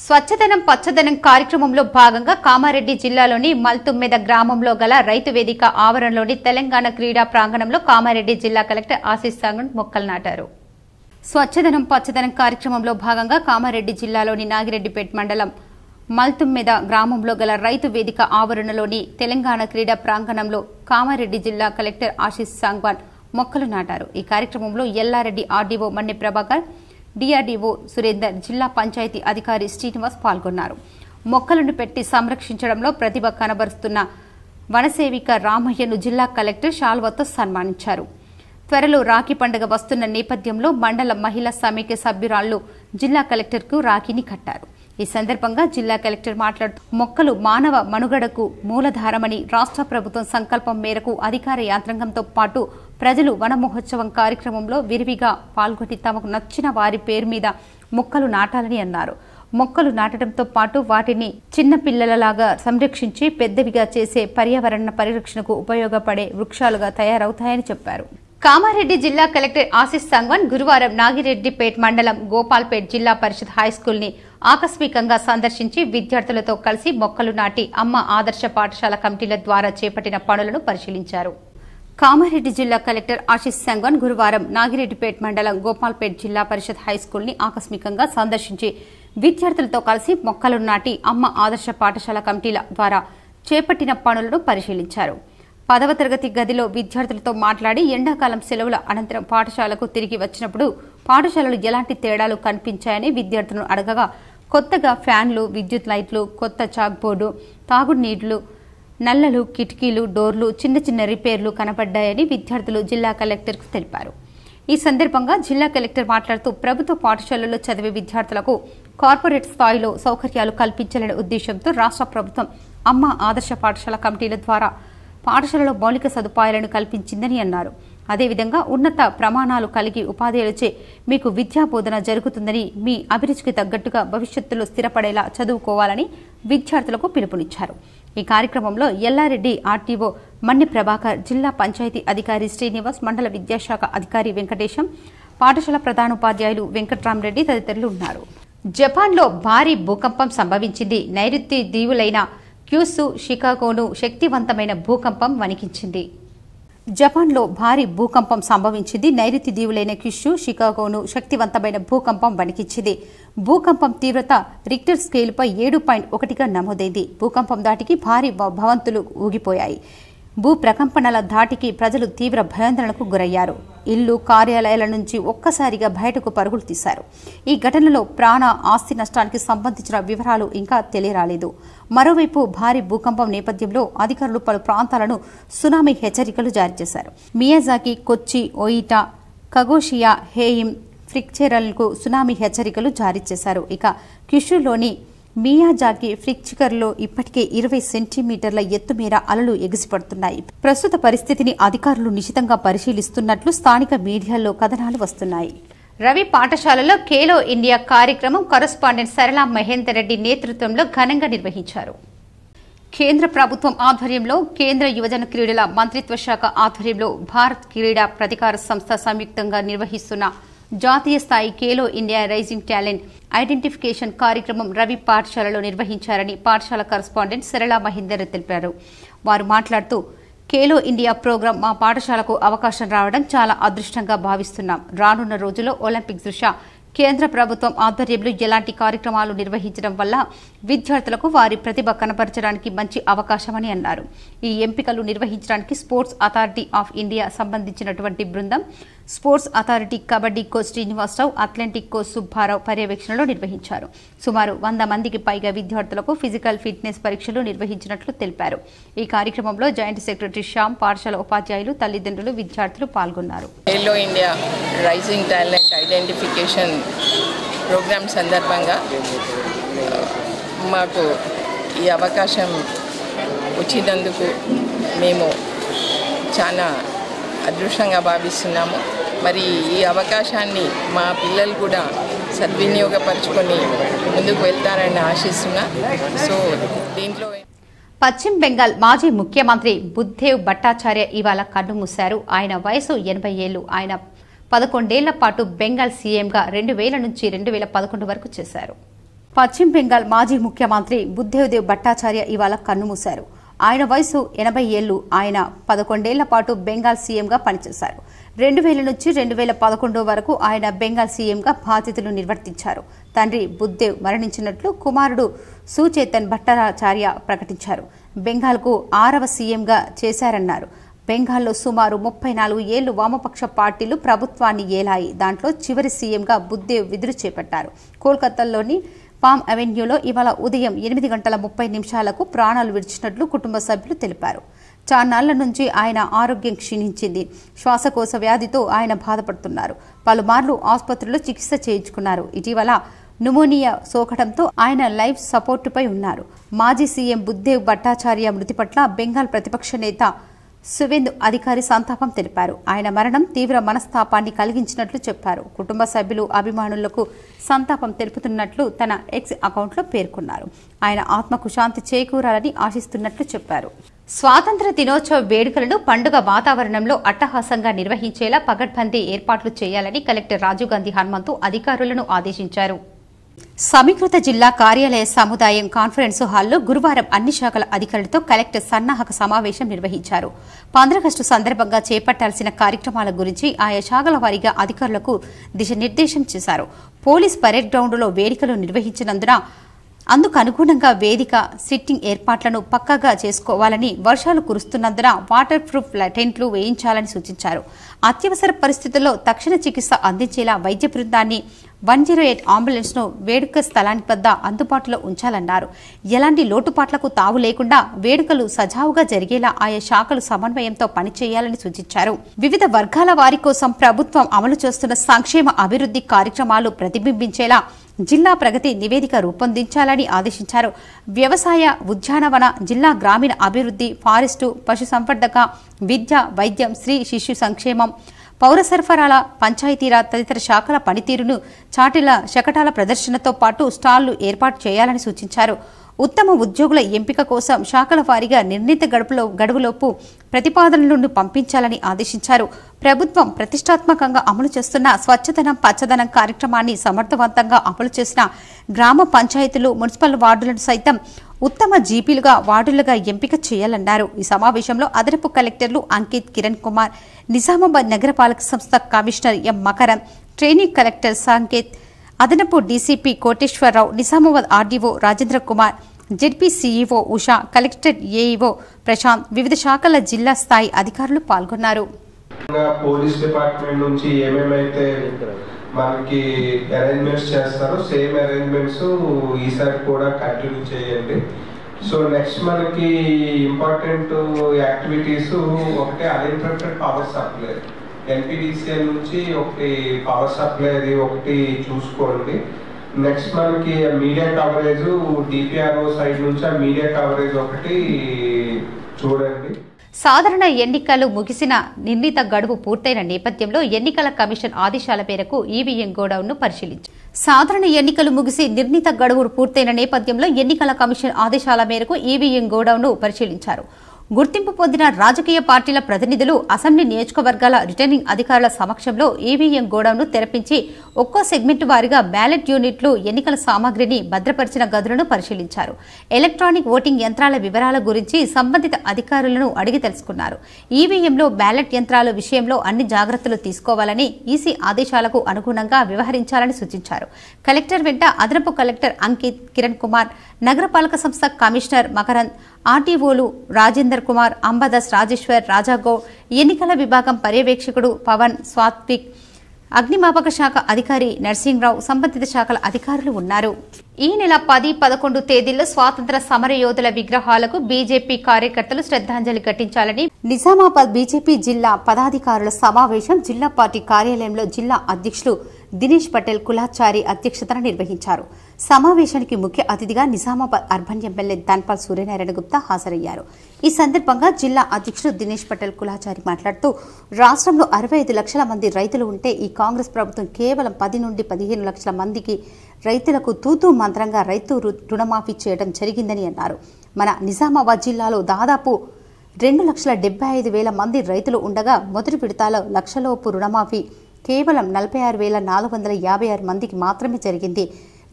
స్వచ్ఛదనం పచ్చదనం కార్యక్రమంలో భాగంగా కామారెడ్డి జిల్లాలోని మల్తుమ్మెద గ్రామంలో గల రైతు వేదిక ఆవరణలోని తెలంగాణ క్రీడా ప్రాంగణంలో కామారెడ్డి జిల్లా కలెక్టర్ ఆశీస్ సాంగ్వాన్ మొక్కలు నాటారు. స్వచ్ఛదనం పచ్చదనం కార్యక్రమంలో భాగంగా కామారెడ్డి జిల్లాలోని నాగిరెడ్డిపేట్ మండలం మల్తుమ్మెద గ్రామంలో గల రైతు వేదిక ఆవరణలోని తెలంగాణ క్రీడా ప్రాంగణంలో కామారెడ్డి జిల్లా కలెక్టర్ ఆశీస్ సాంగ్వాన్ మొక్కలు నాటారు. ఈ కార్యక్రమంలో ఎల్లారెడ్డి ఆర్డీఓ మన్నె ప్రభాకర్, డిఆర్డీఓ సురేందర్, జిల్లా పంచాయతీ అధికారి శ్రీనివాస్ పాల్గొన్నారు. మొక్కలను పెట్టి సంరక్షించడంలో ప్రతిభ కనబరుస్తున్న వనసేవిక రామయ్యను జిల్లా కలెక్టర్ శాల్వాతో సన్మానించారు. త్వరలో రాఖీ పండుగ వస్తున్న నేపథ్యంలో మండల మహిళా సమైక్య సభ్యురాళ్లు జిల్లా కలెక్టర్కు రాఖీని కట్టారు. ఈ సందర్భంగా జిల్లా కలెక్టర్ మాట్లాడుతూ మొక్కలు మానవ మనుగడకు మూలధారమని రాష్ట్ర ప్రభుత్వం సంకల్పం మేరకు అధికార యంత్రాంగంతో పాటు ప్రజలు వన మహోత్సవం కార్యక్రమంలో విరివిగా పాల్గొని తమకు నచ్చిన వారి పేరు మీద మొక్కలు నాటాలని అన్నారు. మొక్కలు నాటడంతో పాటు వాటిని చిన్న పిల్లలలాగా సంరక్షించి పెద్దవిగా చేసే పర్యావరణ పరిరక్షణకు ఉపయోగపడే వృక్షాలుగా తయారవుతాయని చెప్పారు. కామారెడ్డి జిల్లా కలెక్టర్ ఆశీస్ సాంగ్వాన్ గురువారం నాగిరెడ్డిపేట్ మండలం గోపాల్పేట్ జిల్లా పరిషత్ హైస్కూల్ ని ఆకస్మికంగా సందర్శించి విద్యార్థులతో కలిసి మొక్కలు నాటి అమ్మ ఆదర్శ పాఠశాల కమిటీల ద్వారా చేపట్టిన పనులను పరిశీలించారు. కామారెడ్డి జిల్లా కలెక్టర్ ఆశీస్ సాంగ్వాన్ గురువారం నాగిరెడ్డిపేట్ మండలం గోపాల్పేట్ జిల్లా పరిషత్ హైస్కూల్ ని ఆకస్మికంగా సందర్శించి విద్యార్థులతో కలిసి మొక్కలు నాటి అమ్మ ఆదర్శ పాఠశాల కమిటీల ద్వారా చేపట్టిన పనులను పరిశీలించారు. 10వ తరగతి గదిలో విద్యార్థులతో మాట్లాడి ఎండాకాలం సెలవుల అనంతరం పాఠశాలకు తిరిగి వచ్చినప్పుడు పాఠశాలలు ఎలాంటి తేడాలు కనిపించాయని విద్యార్థులను అడగగా కొత్తగా ఫ్యాన్లు, విద్యుత్ లైట్లు, కొత్త చాక్ బోర్డు, తాగునీళ్లు, నల్లలు, కిటికీలు, డోర్లు, చిన్న చిన్న రిపేర్లు కనపడ్డాయని విద్యార్థులు జిల్లా కలెక్టర్కు తెలిపారు. ఈ సందర్భంగా జిల్లా కలెక్టర్ మాట్లాడుతూ ప్రభుత్వ పాఠశాలల్లో చదివే విద్యార్థులకు కార్పొరేట్ స్థాయిలో సౌకర్యాలు కల్పించాలనే ఉద్దేశంతో రాష్ట్ర ప్రభుత్వం అమ్మ ఆదర్శ పాఠశాల కమిటీల ద్వారా పాఠశాలలో మౌలిక సదుపాయాలను కల్పించిందని అన్నారు. అదేవిధంగా ఉన్నత ప్రమాణాలు కలిగి ఉపాధ్యాయులచే మీకు విద్యా బోధన జరుగుతుందని, మీ అభిరుచికి తగ్గట్టుగా భవిష్యత్తులో స్థిరపడేలా చదువుకోవాలని విద్యార్థులకు పిలుపునిచ్చారు. ఈ కార్యక్రమంలో ఎల్లారెడ్డి ఆర్టీఓ మన్నె ప్రభాకర్, జిల్లా పంచాయతీ అధికారి శ్రీనివాస్, మండల విద్యాశాఖ అధికారి వెంకటేశం, పాఠశాల ప్రధానోపాధ్యాయులు వెంకట్రామరెడ్డి తదితరులు ఉన్నారు. జపాన్లో భారీ భూకంపం సంభవించింది. నైరుతి దీవులైన క్యూసు, షికాగోను శక్తివంతమైన భూకంపం వణికించింది. జపాన్లో భారీ భూకంపం సంభవించింది. నైరుతి దీవులైన క్యూసు, షికాగోను శక్తివంతమైన భూకంపం వణికించింది. భూకంపం తీవ్రత రిక్టర్ స్కేలుపై 7.1గా నమోదైంది. భూకంపం దాటికి భారీ భవంతులు ఊగిపోయాయి. భూ ప్రకంపనల ధాటికి ప్రజలు తీవ్ర భయాందోళనకు గురయ్యారు. ఇల్లు, కార్యాలయాల నుంచి ఒక్కసారిగా బయటకు పరుగులు తీశారు. ఈ ఘటనలో ప్రాణ, ఆస్తి నష్టానికి సంబంధించిన వివరాలు ఇంకా తెలియరాలేదు. మరోవైపు భారీ భూకంపం నేపథ్యంలో అధికారులు పలు ప్రాంతాలను సునామీ హెచ్చరికలు జారీ చేశారు. మియాజాకి, కొచ్చి, ఓయిటా, కగోషియా, హేయిమ్, ఫ్రిక్చెరల్కు సునామీ హెచ్చరికలు జారీ చేశారు. ఇక క్యుషులోని మియాజాకి ఫ్రిక్చర్లో ఇప్పటికే 20 సెంటీమీటర్ల ఎత్తు మేర అలలు ఎగిసిపడుతున్నాయి. ప్రస్తుత పరిస్థితిని అధికారులు నిశితంగా పరిశీలిస్తున్నట్లు స్థానిక మీడియాలో కథనాలు వస్తున్నాయి. రవి పాఠశాలలో ఖేలో ఇండియా కార్యక్రమం కరస్పాండెంట్ సరళ మహేందర్ రెడ్డి నేతృత్వంలో ఘనంగా నిర్వహించారు. కేంద్ర ప్రభుత్వం ఆధ్వర్యంలో కేంద్ర యువజన క్రీడల మంత్రిత్వ శాఖ ఆధ్వర్యంలో భారత్ క్రీడా ప్రతికార సంస్థ సంయుక్తంగా నిర్వహిస్తున్న జాతీయ స్థాయి Khelo India rising talent identification కార్యక్రమం రవి పాఠశాలలో నిర్వహించారని పాఠశాల కరస్పాండెంట్ సరళ మహేందర్ తెలిపారు. వారు మాట్లాడుతూ ఖేలో ఇండియా ప్రోగ్రాం మా పాఠశాలకు అవకాశం రావడం చాలా అదృష్టంగా భావిస్తున్నాం. రానున్న రోజుల్లో ఒలింపిక్స్ దృష్ట్యా కేంద్ర ప్రభుత్వం ఆధ్వర్యంలో ఎలాంటి కార్యక్రమాలు నిర్వహించడం వల్ల విద్యార్థులకు వారి ప్రతిభ కనపరచడానికి మంచి అవకాశమని అన్నారు. ఈ ఎంపికలు నిర్వహించడానికి స్పోర్ట్స్ అథారిటీ ఆఫ్ ఇండియా సంబంధించినటువంటి బృందం sports authority kabaddi coach Srinivasarao, athletic coach Subbarao పర్యవేక్షణలో నిర్వహించారు. సుమారు 100 మందికి పైగా విద్యార్థులకు ఫిజికల్ ఫిట్నెస్ పరీక్షలు నిర్వహించినట్లు తెలిపారు. ఈ కార్యక్రమంలో జాయింట్ సెక్రటరీ శ్యామ్, పాఠశాల ఉపాధ్యాయులు, తల్లిదండ్రులు, విద్యార్థులు పాల్గొన్నారు. Khelo India rising talent identification program సందర్భంగా మాకు ఈ అవకాశం వచ్చినందుకు మేము చాలా అదృష్టంగా భావిస్తున్నాము. మరి ఈ అవకాశాన్ని మా పిల్లలు కూడా సద్వినియోగపరుచుకొని ముందుకు వెళ్తారని ఆశిస్తున్నా. సో దీంట్లో పశ్చిమ బెంగాల్ మాజీ ముఖ్యమంత్రి బుద్ధదేవ్ భట్టాచార్య ఇవాళ కన్నుమూశారు. ఆయన వయసు 80 ఏళ్లు. ఆయన 11 ఏళ్ల పాటు బెంగాల్ సీఎంగా 2000 నుంచి 2011 వరకు చేశారు. పశ్చిమ బెంగాల్ మాజీ ముఖ్యమంత్రి బుద్ధదేవ్ భట్టాచార్య ఇవాళ కన్నుమూశారు. ఆయన వయసు 80 ఏళ్లు. ఆయన 11 ఏళ్ల పాటు బెంగాల్ సీఎంగా పనిచేశారు. 2000 నుంచి 2011 వరకు ఆయన బెంగాల్ సీఎంగా బాధ్యతలు నిర్వర్తించారు. తండ్రి బుద్ధదేవ్ మరణించినట్లు కుమారుడు సుచేతన్ భట్టాచార్య ప్రకటించారు. బెంగాల్కు 6వ సీఎంగా చేశారన్నారు. బెంగాల్లో సుమారు 34 ఏళ్లు వామపక్ష పార్టీలు ప్రభుత్వాన్ని ఏలాయి. దాంట్లో చివరి సీఎంగా బుద్ధదేవ్ విధులు చేపట్టారు. కోల్కతాలోని పామ్ అవెన్యూలో ఇవాళ ఉదయం 8:30 ప్రాణాలు విడిచినట్లు కుటుంబ సభ్యులు తెలిపారు. చాన్నాళ్ల నుంచి ఆయన ఆరోగ్యం క్షీణించింది. శ్వాసకోశ వ్యాధితో ఆయన బాధపడుతున్నారు. పలుమార్లు ఆసుపత్రిలో చికిత్స చేయించుకున్నారు. ఇటీవల న్యూమోనియా సోకడంతో ఆయన లైఫ్ సపోర్టుపై ఉన్నారు. మాజీ సీఎం బుద్ధదేవ్ భట్టాచార్య మృతి పట్ల బెంగాల్ ప్రతిపక్ష నేత సువేందు అధికారి సంతాపం తెలిపారు. ఆయన మరణం తీవ్ర మనస్తాపాన్ని కలిగించినట్లు చెప్పారు. కుటుంబ సభ్యులు, అభిమానులకు సంతాపం తెలుపుతున్నట్లు తన ఎక్స్ అకౌంట్లో పేర్కొన్నారు. ఆయన ఆత్మకు శాంతి చేకూరాలని ఆశిస్తున్నట్లు చెప్పారు. స్వాతంత్ర దినోత్సవ వేడుకలను పండుగ వాతావరణంలో అట్టహాసంగా నిర్వహించేలా పగడ్బందీ ఏర్పాట్లు చేయాలని కలెక్టర్ రాజీవ్ గాంధీ హనుమంతు అధికారులను ఆదేశించారు. సమీకృత జిల్లా కార్యాలయ సముదాయం కాన్ఫరెన్స్ హాల్లో గురువారం అన్ని శాఖల అధికారులతో కలెక్టర్ సన్నాహక సమావేశం నిర్వహించారు. 15 ఆగస్టు సందర్భంగా చేపట్టాల్సిన కార్యక్రమాల గురించి ఆయా శాఖల వారీగా అధికారులకు దిశానిర్దేశం చేశారు. పోలీస్ పరేడ్ గ్రౌండ్లో వేడుకలు నిర్వహించినందున అందుకు అనుగుణంగా వేదిక, సిట్టింగ్ ఏర్పాట్లను పక్కాగా చేసుకోవాలని, వర్షాలు కురుస్తున్నందున వాటర్ ప్రూఫ్ టెంట్లు వేయించాలని సూచించారు. అత్యవసర పరిస్థితుల్లో తక్షణ చికిత్స అందించేలా వైద్య బృందాన్ని 108 అంబులెన్స్ ను వేడుక స్థలానికి వద్ద అందుబాటులో ఉంచాలన్నారు. ఎలాంటి లోటుపాట్లకు తావు లేకుండా వేడుకలు సజావుగా జరిగేలా ఆయా శాఖలు సమన్వయంతో పనిచేయాలని సూచించారు. వివిధ వర్గాల వారి కోసం ప్రభుత్వం అమలు చేస్తున్న సంక్షేమ అభివృద్ధి కార్యక్రమాలు ప్రతిబింబించేలా జిల్లా ప్రగతి నివేదిక రూపొందించాలని ఆదేశించారు. వ్యవసాయ, ఉద్యానవన, జిల్లా గ్రామీణ అభివృద్ధి, ఫారెస్టు, పశుసంవర్ధక, విద్య, వైద్యం, స్త్రీ శిశు సంక్షేమం, పౌర సరఫరాల, పంచాయతీరాజ్ తదితర శాఖల పనితీరును చాటిల శకటాల ప్రదర్శనతో పాటు స్టాళ్లు ఏర్పాటు చేయాలని సూచించారు. ఉత్తమ ఉద్యోగుల ఎంపిక కోసం శాఖల వారీగా నిర్ణీత గడువులోపు ప్రతిపాదనలను పంపించాలని ఆదేశించారు. ప్రభుత్వం ప్రతిష్టాత్మకంగా అమలు చేస్తున్న స్వచ్ఛదనం, పచ్చదనం కార్యక్రమాన్ని సమర్థవంతంగా అమలు చేసిన గ్రామ పంచాయతీలు, మున్సిపల్ వార్డులను సైతం ఉత్తమ జీపీలుగా, వార్డులుగా ఎంపిక చేయాలన్నారు. ఈ సమావేశంలో అదనపు కలెక్టర్లు అంకిత్, కిరణ్ కుమార్, నిజామాబాద్ నగరపాలక సంస్థ కమిషనర్ ఎం మకరం, ట్రైనింగ్ కలెక్టర్ సంకేత్, అదనపు DCP Koteswararao, Nizamabad RDO Rajendra Kumar, ZP CEO Usha, collector AEO Prashanth, వివిధ శాఖల జిల్లా స్థాయి అధికారులు పాల్గొన్నారు. పోలీస్ డిపార్ట్మెంట్ నుంచి ఏమేమైతే మనకి అరేంజ్మెంట్స్ చేస్తారో సేమ్ అరేంజ్మెంట్స్ ఈసారి కూడా కంటిన్యూ చేయండి. సో నెక్స్ట్ మనకి ఇంపార్టెంట్ యాక్టివిటీస్ ఒకటి అన్ఇంటరప్టెడ్ పవర్ సప్లై, ఎన్పిడిసిఎల్ నుంచి ఒకటి పవర్ సప్లై అది ఒకటి చూసుకోండి. నెక్స్ట్ మనకి మీడియా కవరేజ్, డిపిఆర్ఓ సైడ్ నుంచి ఆ మీడియా కవరేజ్ ఒకటి చూడండి. సాధారణ ఎన్నికలు ముగిసిన నిర్ణీత గడువు పూర్తయిన నేపథ్యంలో ఎన్నికల కమిషన్ ఆదేశాల మేరకు ఈవీఎం గోడౌన్ను పరిశీలించారు. సాధారణ ఎన్నికలు ముగిసి నిర్ణీత గడువు పూర్తయిన నేపథ్యంలో ఎన్నికల కమిషన్ ఆదేశాల మేరకు ఈవీఎం గోడౌన్ను పరిశీలించారు. గుర్తింపు పొందిన రాజకీయ పార్టీల ప్రతినిధులు అసెంబ్లీ నియోజకవర్గాల రిటర్నింగ్ అధికారుల సమక్షంలో ఈవీఎం గోడౌన్ను తెరపించి ఒక్కో సెగ్మెంట్ వారీగా బ్యాలెట్ యూనిట్లు, ఎన్నికల సామాగ్రిని భద్రపరిచిన గదులను పరిశీలించారు. ఎలక్ట్రానిక్ ఓటింగ్ యంత్రాల వివరాల గురించి సంబంధిత అధికారులను అడిగి తెలుసుకున్నారు. ఈవీఎంలో బ్యాలెట్ యంత్రాల విషయంలో అన్ని జాగ్రత్తలు తీసుకోవాలని, ఈసీ ఆదేశాలకు అనుగుణంగా వ్యవహరించాలని సూచించారు. కలెక్టర్ వెంట అదనపు కలెక్టర్ అంకిత్, కిరణ్ కుమార్, నగరపాలక సంస్థ కమిషనర్ మకరంద్, ఆర్టీఓలు రాజేందర్ కుమార్, అంబదాస్ రాజేశ్వర్, రాజాగౌడ్, ఎన్నికల విభాగం పర్యవేక్షకుడు పవన్, స్వాత్విక్, అగ్నిమాపక శాఖ అధికారి నర్సింగ్రావు, సంబంధిత శాఖల అధికారులు ఉన్నారు. ఈ నెల 10, 11 తేదీల్లో స్వాతంత్ర సమరయోధుల విగ్రహాలకు బీజేపీ కార్యకర్తలు శ్రద్ధాంజలి ఘటించాలని నిజామాబాద్ బీజేపీ జిల్లా పదాధికారుల సమావేశం జిల్లా పార్టీ కార్యాలయంలో జిల్లా అధ్యక్షులు దినేష్ పటేల్ కులాచారి అధ్యక్షతన నిర్వహించారు. సమావేశానికి ముఖ్య అతిథిగా నిజామాబాద్ అర్బన్ ఎమ్మెల్యే ధన్పాల్ సూర్యనారాయణ గుప్తా హాజరయ్యారు. ఈ సందర్భంగా జిల్లా అధ్యక్షుడు దినేష్ పటేల్ కులాచారి మాట్లాడుతూ, రాష్ట్రంలో 65 లక్షల మంది రైతులు ఉంటే ఈ కాంగ్రెస్ ప్రభుత్వం కేవలం 10 నుండి 15 లక్షల మందికి రైతులకు తూతూ మంత్రంగా రైతు రుణమాఫీ చేయడం జరిగిందని అన్నారు. మన నిజామాబాద్ జిల్లాలో దాదాపు 2,75,000 మంది రైతులు ఉండగా మొదటి విడతలో లక్షలోపు రుణమాఫీ కేవలం 46,456 మందికి మాత్రమే జరిగింది.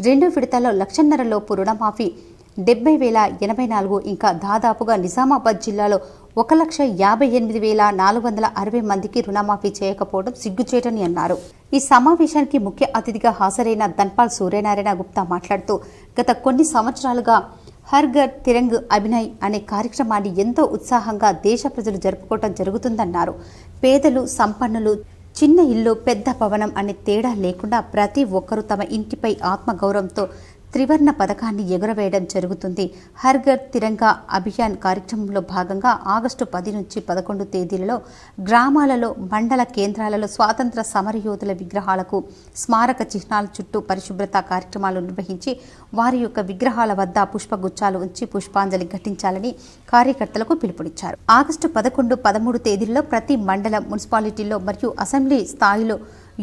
రెండో విడతలో 1,50,000 లోపు రుణమాఫీ 70,084. ఇంకా దాదాపుగా నిజామాబాద్ జిల్లాలో 1,58,460 మందికి రుణమాఫీ చేయకపోవడం సిగ్గుచేటని అన్నారు. ఈ సమావేశానికి ముఖ్య అతిథిగా హాజరైన ధన్పాల్ సూర్యనారాయణ గుప్తా మాట్లాడుతూ, గత కొన్ని సంవత్సరాలుగా హర్ ఘర్ తిరంగ్ అభినయ్ అనే కార్యక్రమాన్ని ఎంతో ఉత్సాహంగా దేశ ప్రజలు జరుపుకోవడం జరుగుతుందన్నారు. పేదలు, సంపన్నులు, చిన్న ఇల్లు, పెద్ద భవనం అనే తేడా లేకుండా ప్రతి ఒక్కరూ తమ ఇంటిపై ఆత్మగౌరవంతో త్రివర్ణ పథకాన్ని ఎగురవేయడం జరుగుతుంది. హర్ ఘర్ తిరంగా అభియాన్ కార్యక్రమంలో భాగంగా ఆగస్టు 10 నుంచి 11 తేదీలలో గ్రామాలలో, మండల కేంద్రాలలో స్వాతంత్ర సమరయోధుల విగ్రహాలకు, స్మారక చిహ్నాల చుట్టూ పరిశుభ్రత కార్యక్రమాలు నిర్వహించి వారి యొక్క విగ్రహాల వద్ద పుష్పగుచ్చాలు ఉంచి పుష్పాంజలి ఘటించాలని కార్యకర్తలకు పిలుపునిచ్చారు. ఆగస్టు 11, 13 తేదీల్లో ప్రతి మండలం, మున్సిపాలిటీల్లో మరియు అసెంబ్లీ స్థాయిలో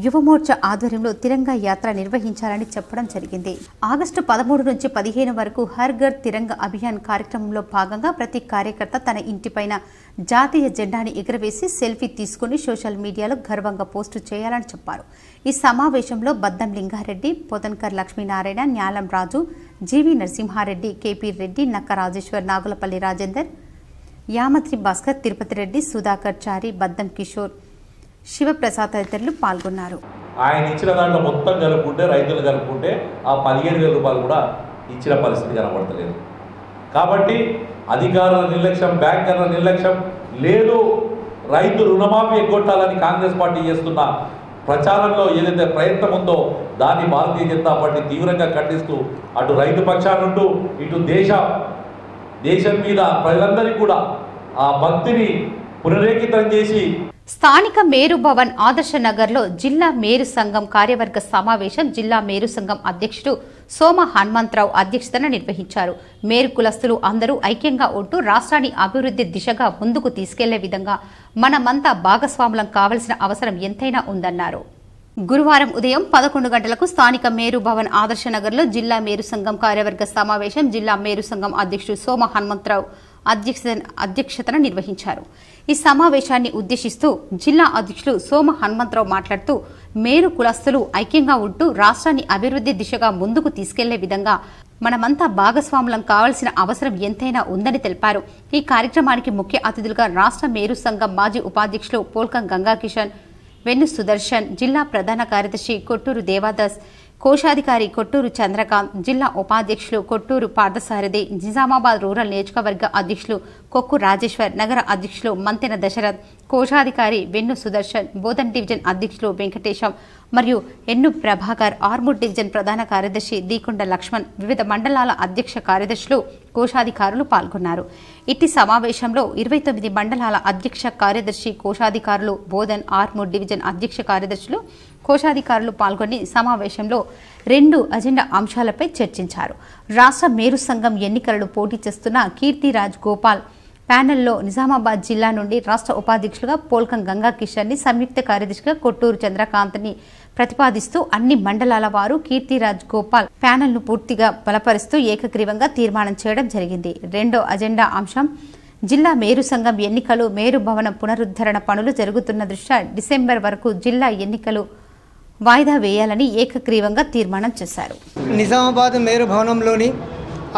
యువమోర్చా ఆధ్వర్యంలో తిరంగా యాత్ర నిర్వహించాలని చెప్పడం జరిగింది. ఆగస్టు 13 నుంచి 15 వరకు హర్ ఘర్ తిరంగా అభియాన్ కార్యక్రమంలో భాగంగా ప్రతి కార్యకర్త తన ఇంటిపైన జాతీయ జెండాని ఎగురవేసి సెల్ఫీ తీసుకుని సోషల్ మీడియాలో గర్వంగా పోస్టు చేయాలని చెప్పారు. ఈ సమావేశంలో బద్దం లింగారెడ్డి, పొదన్కర్ లక్ష్మీనారాయణ, న్యాలం రాజు, జీవి నరసింహారెడ్డి, కేపీ రెడ్డి, నక్క రాజేశ్వర్, నాగులపల్లి రాజేందర్, యామత్రి భాస్కర్, తిరుపతి రెడ్డి, సుధాకర్ చారి, బద్దం కిషోర్, శివప్రసాద్ తదితరులు పాల్గొన్నారు. ఆయన ఇచ్చిన దాంట్లో మొత్తం కలుపుకుంటే, రైతులు కలుపుకుంటే ఆ 15,000 రూపాయలు కూడా ఇచ్చిన పరిస్థితి కనబడతలేదు. కాబట్టి అధికారుల నిర్లక్ష్యం, బ్యాంకర్ల నిర్లక్ష్యం లేదు. రైతు రుణమాఫీ ఎగ్గొట్టాలని కాంగ్రెస్ పార్టీ చేస్తున్న ప్రచారంలో ఏదైతే ప్రయత్నం ఉందో దాన్ని భారతీయ జనతా పార్టీ తీవ్రంగా ఖండిస్తూ అటు రైతు పక్షానుంటూ ఇటు దేశం మీద ప్రజలందరికీ కూడా ఆ భక్తిని పునరేకితం చేసి స్థానిక మేరు భవన్ ఆదర్శ నగర్లో జిల్లా మేరు సంఘం కార్యవర్గ సమావేశం జిల్లా మేరు సంఘం అధ్యక్షుడు సోమ హనుమంతరావు అధ్యక్షతన నిర్వహించారు. మేరు కులస్తులు అందరూ ఐక్యంగా ఉంటూ రాష్ట్రాన్ని అభివృద్ధి దిశగా ముందుకు తీసుకెళ్లే విధంగా మనమంతా భాగస్వాములం కావాల్సిన అవసరం ఎంతైనా ఉందన్నారు. గురువారం ఉదయం 11 గంటలకు స్థానిక మేరు భవన్ ఆదర్శ నగర్లో జిల్లా మేరు సంఘం కార్యవర్గ సమావేశం జిల్లా మేరు సంఘం అధ్యక్షుడు సోమ హనుమంతరావు అధ్యక్షతన నిర్వహించారు. ఈ సమావేశాన్ని ఉద్దేశిస్తూ జిల్లా అధ్యక్షులు సోమ హనుమంతరావు మాట్లాడుతూ, మేరు కులస్తులు ఐక్యంగా ఉంటూ రాష్ట్రాన్ని అభివృద్ధి దిశగా ముందుకు తీసుకెళ్లే విధంగా మనమంతా భాగస్వాములం కావాల్సిన అవసరం ఎంతైనా ఉందని తెలిపారు. ఈ కార్యక్రమానికి ముఖ్య అతిథులుగా రాష్ట్ర మేరు సంఘం మాజీ ఉపాధ్యక్షులు పోల్కం గంగాకిషన్, వెన్ను సుదర్శన్, జిల్లా ప్రధాన కార్యదర్శి కొట్టూరు దేవాదాస్, కోశాధికారి కొట్టూరు చంద్రకాంత్, జిల్లా ఉపాధ్యక్షులు కొట్టూరు పార్థసారథి, నిజామాబాద్ రూరల్ నియోజకవర్గ అధ్యక్షులు కొక్కు రాజేశ్వర్, నగర అధ్యక్షులు మంతెన దశరథ్, కోశాధికారి వెన్ను సుదర్శన్, బోధన్ డివిజన్ అధ్యక్షులు వెంకటేశం మరియు ఎన్ను ప్రభాకర్, ఆర్మూర్ డివిజన్ ప్రధాన కార్యదర్శి దీకొండ లక్ష్మణ్, వివిధ మండలాల అధ్యక్ష కార్యదర్శులు, కోశాధికారులు పాల్గొన్నారు. ఇట్టి సమావేశంలో 29 మండలాల అధ్యక్ష కార్యదర్శి, కోశాధికారులు, బోధన్, ఆర్మూర్ డివిజన్ అధ్యక్ష కార్యదర్శులు, కోశాధికారులు పాల్గొని సమావేశంలో 2 అజెండా అంశాలపై చర్చించారు. రాష్ట్ర మేరు సంఘం ఎన్నికలను పోటీ చేస్తున్న కీర్తిరాజ్ గోపాల్ ప్యానెల్లో నిజామాబాద్ జిల్లా నుండి రాష్ట్ర ఉపాధ్యక్షులుగా పోల్కం గంగా కిషన్ని, సంయుక్త కార్యదర్శిగా కొట్టూరు చంద్రకాంత్ని ప్రతిపాదిస్తూ అన్ని మండలాల వారు కీర్తిరాజ్ గోపాల్ ప్యానెల్ను పూర్తిగా బలపరుస్తూ ఏకగ్రీవంగా తీర్మానం చేయడం జరిగింది. రెండో అజెండా అంశం జిల్లా మేరు సంఘం ఎన్నికలు. మేరు భవన పునరుద్ధరణ పనులు జరుగుతున్న దృష్ట్యా డిసెంబర్ వరకు జిల్లా ఎన్నికలు వాయిదా వేయాలని ఏకగ్రీవంగా తీర్మానం చేశారు. నిజామాబాద్ మేరు భవనంలోని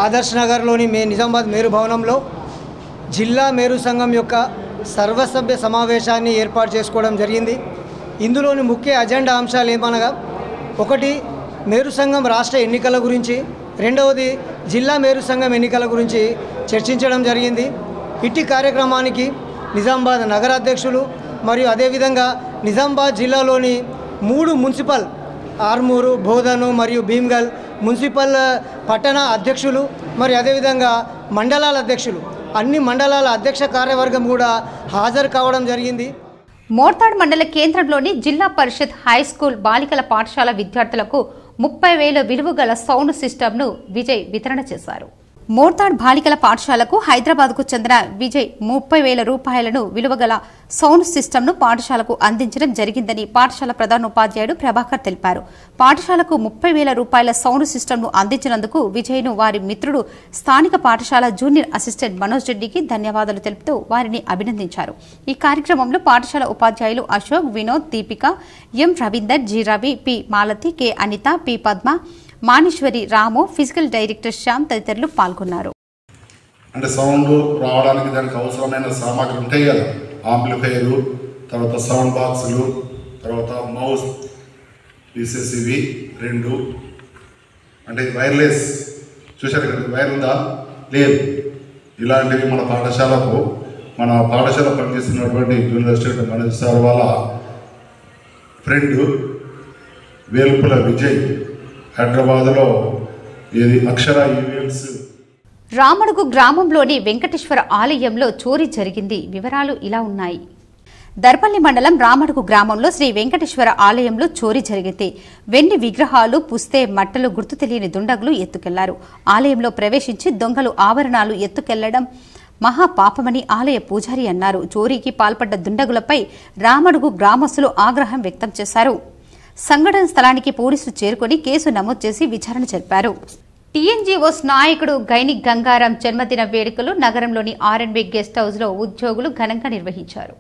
ఆదర్శ్ నగర్లోని నిజామాబాద్ మేరు భవనంలో జిల్లా మేరు సంఘం యొక్క సర్వసభ్య సమావేశాన్ని ఏర్పాటు చేసుకోవడం జరిగింది. ఇందులోని ముఖ్య అజెండా అంశాలు ఏమనగా, ఒకటి మేరు సంఘం రాష్ట్ర ఎన్నికల గురించి, రెండవది జిల్లా మేరు సంఘం ఎన్నికల గురించి చర్చించడం జరిగింది. ఇట్టి కార్యక్రమానికి నిజామాబాద్ నగర అధ్యక్షులు మరియు అదేవిధంగా నిజామాబాద్ జిల్లాలోని 3 మున్సిపల్ ఆర్మూరు, బోధను మరియు భీమ్గల్ మున్సిపల్ పట్టణ అధ్యక్షులు మరియు అదేవిధంగా మండలాల అధ్యక్షులు, అన్ని మండలాల అధ్యక్ష కార్యవర్గం కూడా హాజరు కావడం జరిగింది. మోర్తాడ్ మండల కేంద్రంలోని జిల్లా పరిషత్ హైస్కూల్ బాలికల పాఠశాల విద్యార్థులకు 30,000 విలువ గల సౌండ్ సిస్టమ్ను విజయ్ వితరణ చేశారు. మోర్తాడ్ బాలికల పాఠశాలకు హైదరాబాద్కు చెందిన విజయ్ 30,000 రూపాయలను విలువగల సౌండ్ సిస్టమ్ను పాఠశాలకు అందించడం జరిగిందని పాఠశాల ప్రధానోపాధ్యాయుడు ప్రభాకర్ తెలిపారు. పాఠశాలకు 30,000 రూపాయల సౌండ్ సిస్టమ్ను అందించినందుకు విజయ్ను వారి మిత్రుడు స్థానిక పాఠశాల జూనియర్ అసిస్టెంట్ మనోజ్ రెడ్డికి ధన్యవాదాలు తెలుపుతూ వారిని అభినందించారు. ఈ కార్యక్రమంలో పాఠశాల ఉపాధ్యాయులు Ashok, Vinod, Deepika, M Ravinder, G Ravi, P Malathi, K Anitha, P Padma, Maneshwari, Ramu, physical director Shyam తదితరులు పాల్గొన్నారు. అంటే సౌండ్ రావడానికి దానికి అవసరమైన సామాగ్రి ఉంటాయి కదా, ఆంప్లిఫైర్లు, తర్వాత సౌండ్ బాక్సులు, తర్వాత మౌస్ పీసెస్, ఇవి 2. అంటే వైర్లెస్ చూశారు కదా, వైర్ ఉందా లేదు, ఇలాంటివి మన పాఠశాల పనిచేస్తున్నటువంటి జూనియర్ అసిస్టెంట్ మనోజ్ సార్ వాళ్ళ ఫ్రెండ్ వేలుపుల విజయ్ హైదరాబాద్లో అక్షర ఈవెంట్స్ రామడుగు గ్రామంలోని వెంకటేశ్వర ఆలయంలో చోరీ జరిగింది. వివరాలు ఇలా ఉన్నాయి. దర్పల్లి మండలం రామడుగు గ్రామంలో శ్రీ వెంకటేశ్వర ఆలయంలో చోరీ జరిగింది. వెండి విగ్రహాలు, పుస్తే, మట్టలు, గుర్తు తెలియని దుండగులు ఎత్తుకెళ్లారు. ఆలయంలో ప్రవేశించి దొంగలు ఆభరణాలు ఎత్తుకెళ్లడం మహాపాపమని ఆలయ పూజారి అన్నారు. చోరీకి పాల్పడ్డ దుండగులపై రామడుగు గ్రామస్తులు ఆగ్రహం వ్యక్తం చేశారు. సంఘటన స్థలానికి పోలీసులు చేరుకుని కేసు నమోదు చేసి విచారణ జరిపారు. టీఎన్జీఓస్ నాయకుడు గైని గంగారాం జన్మదిన వేడుకలు నగరంలోని ఆర్ఎన్బి గెస్ట్ హౌస్లో ఉద్యోగులు ఘనంగా నిర్వహించారు.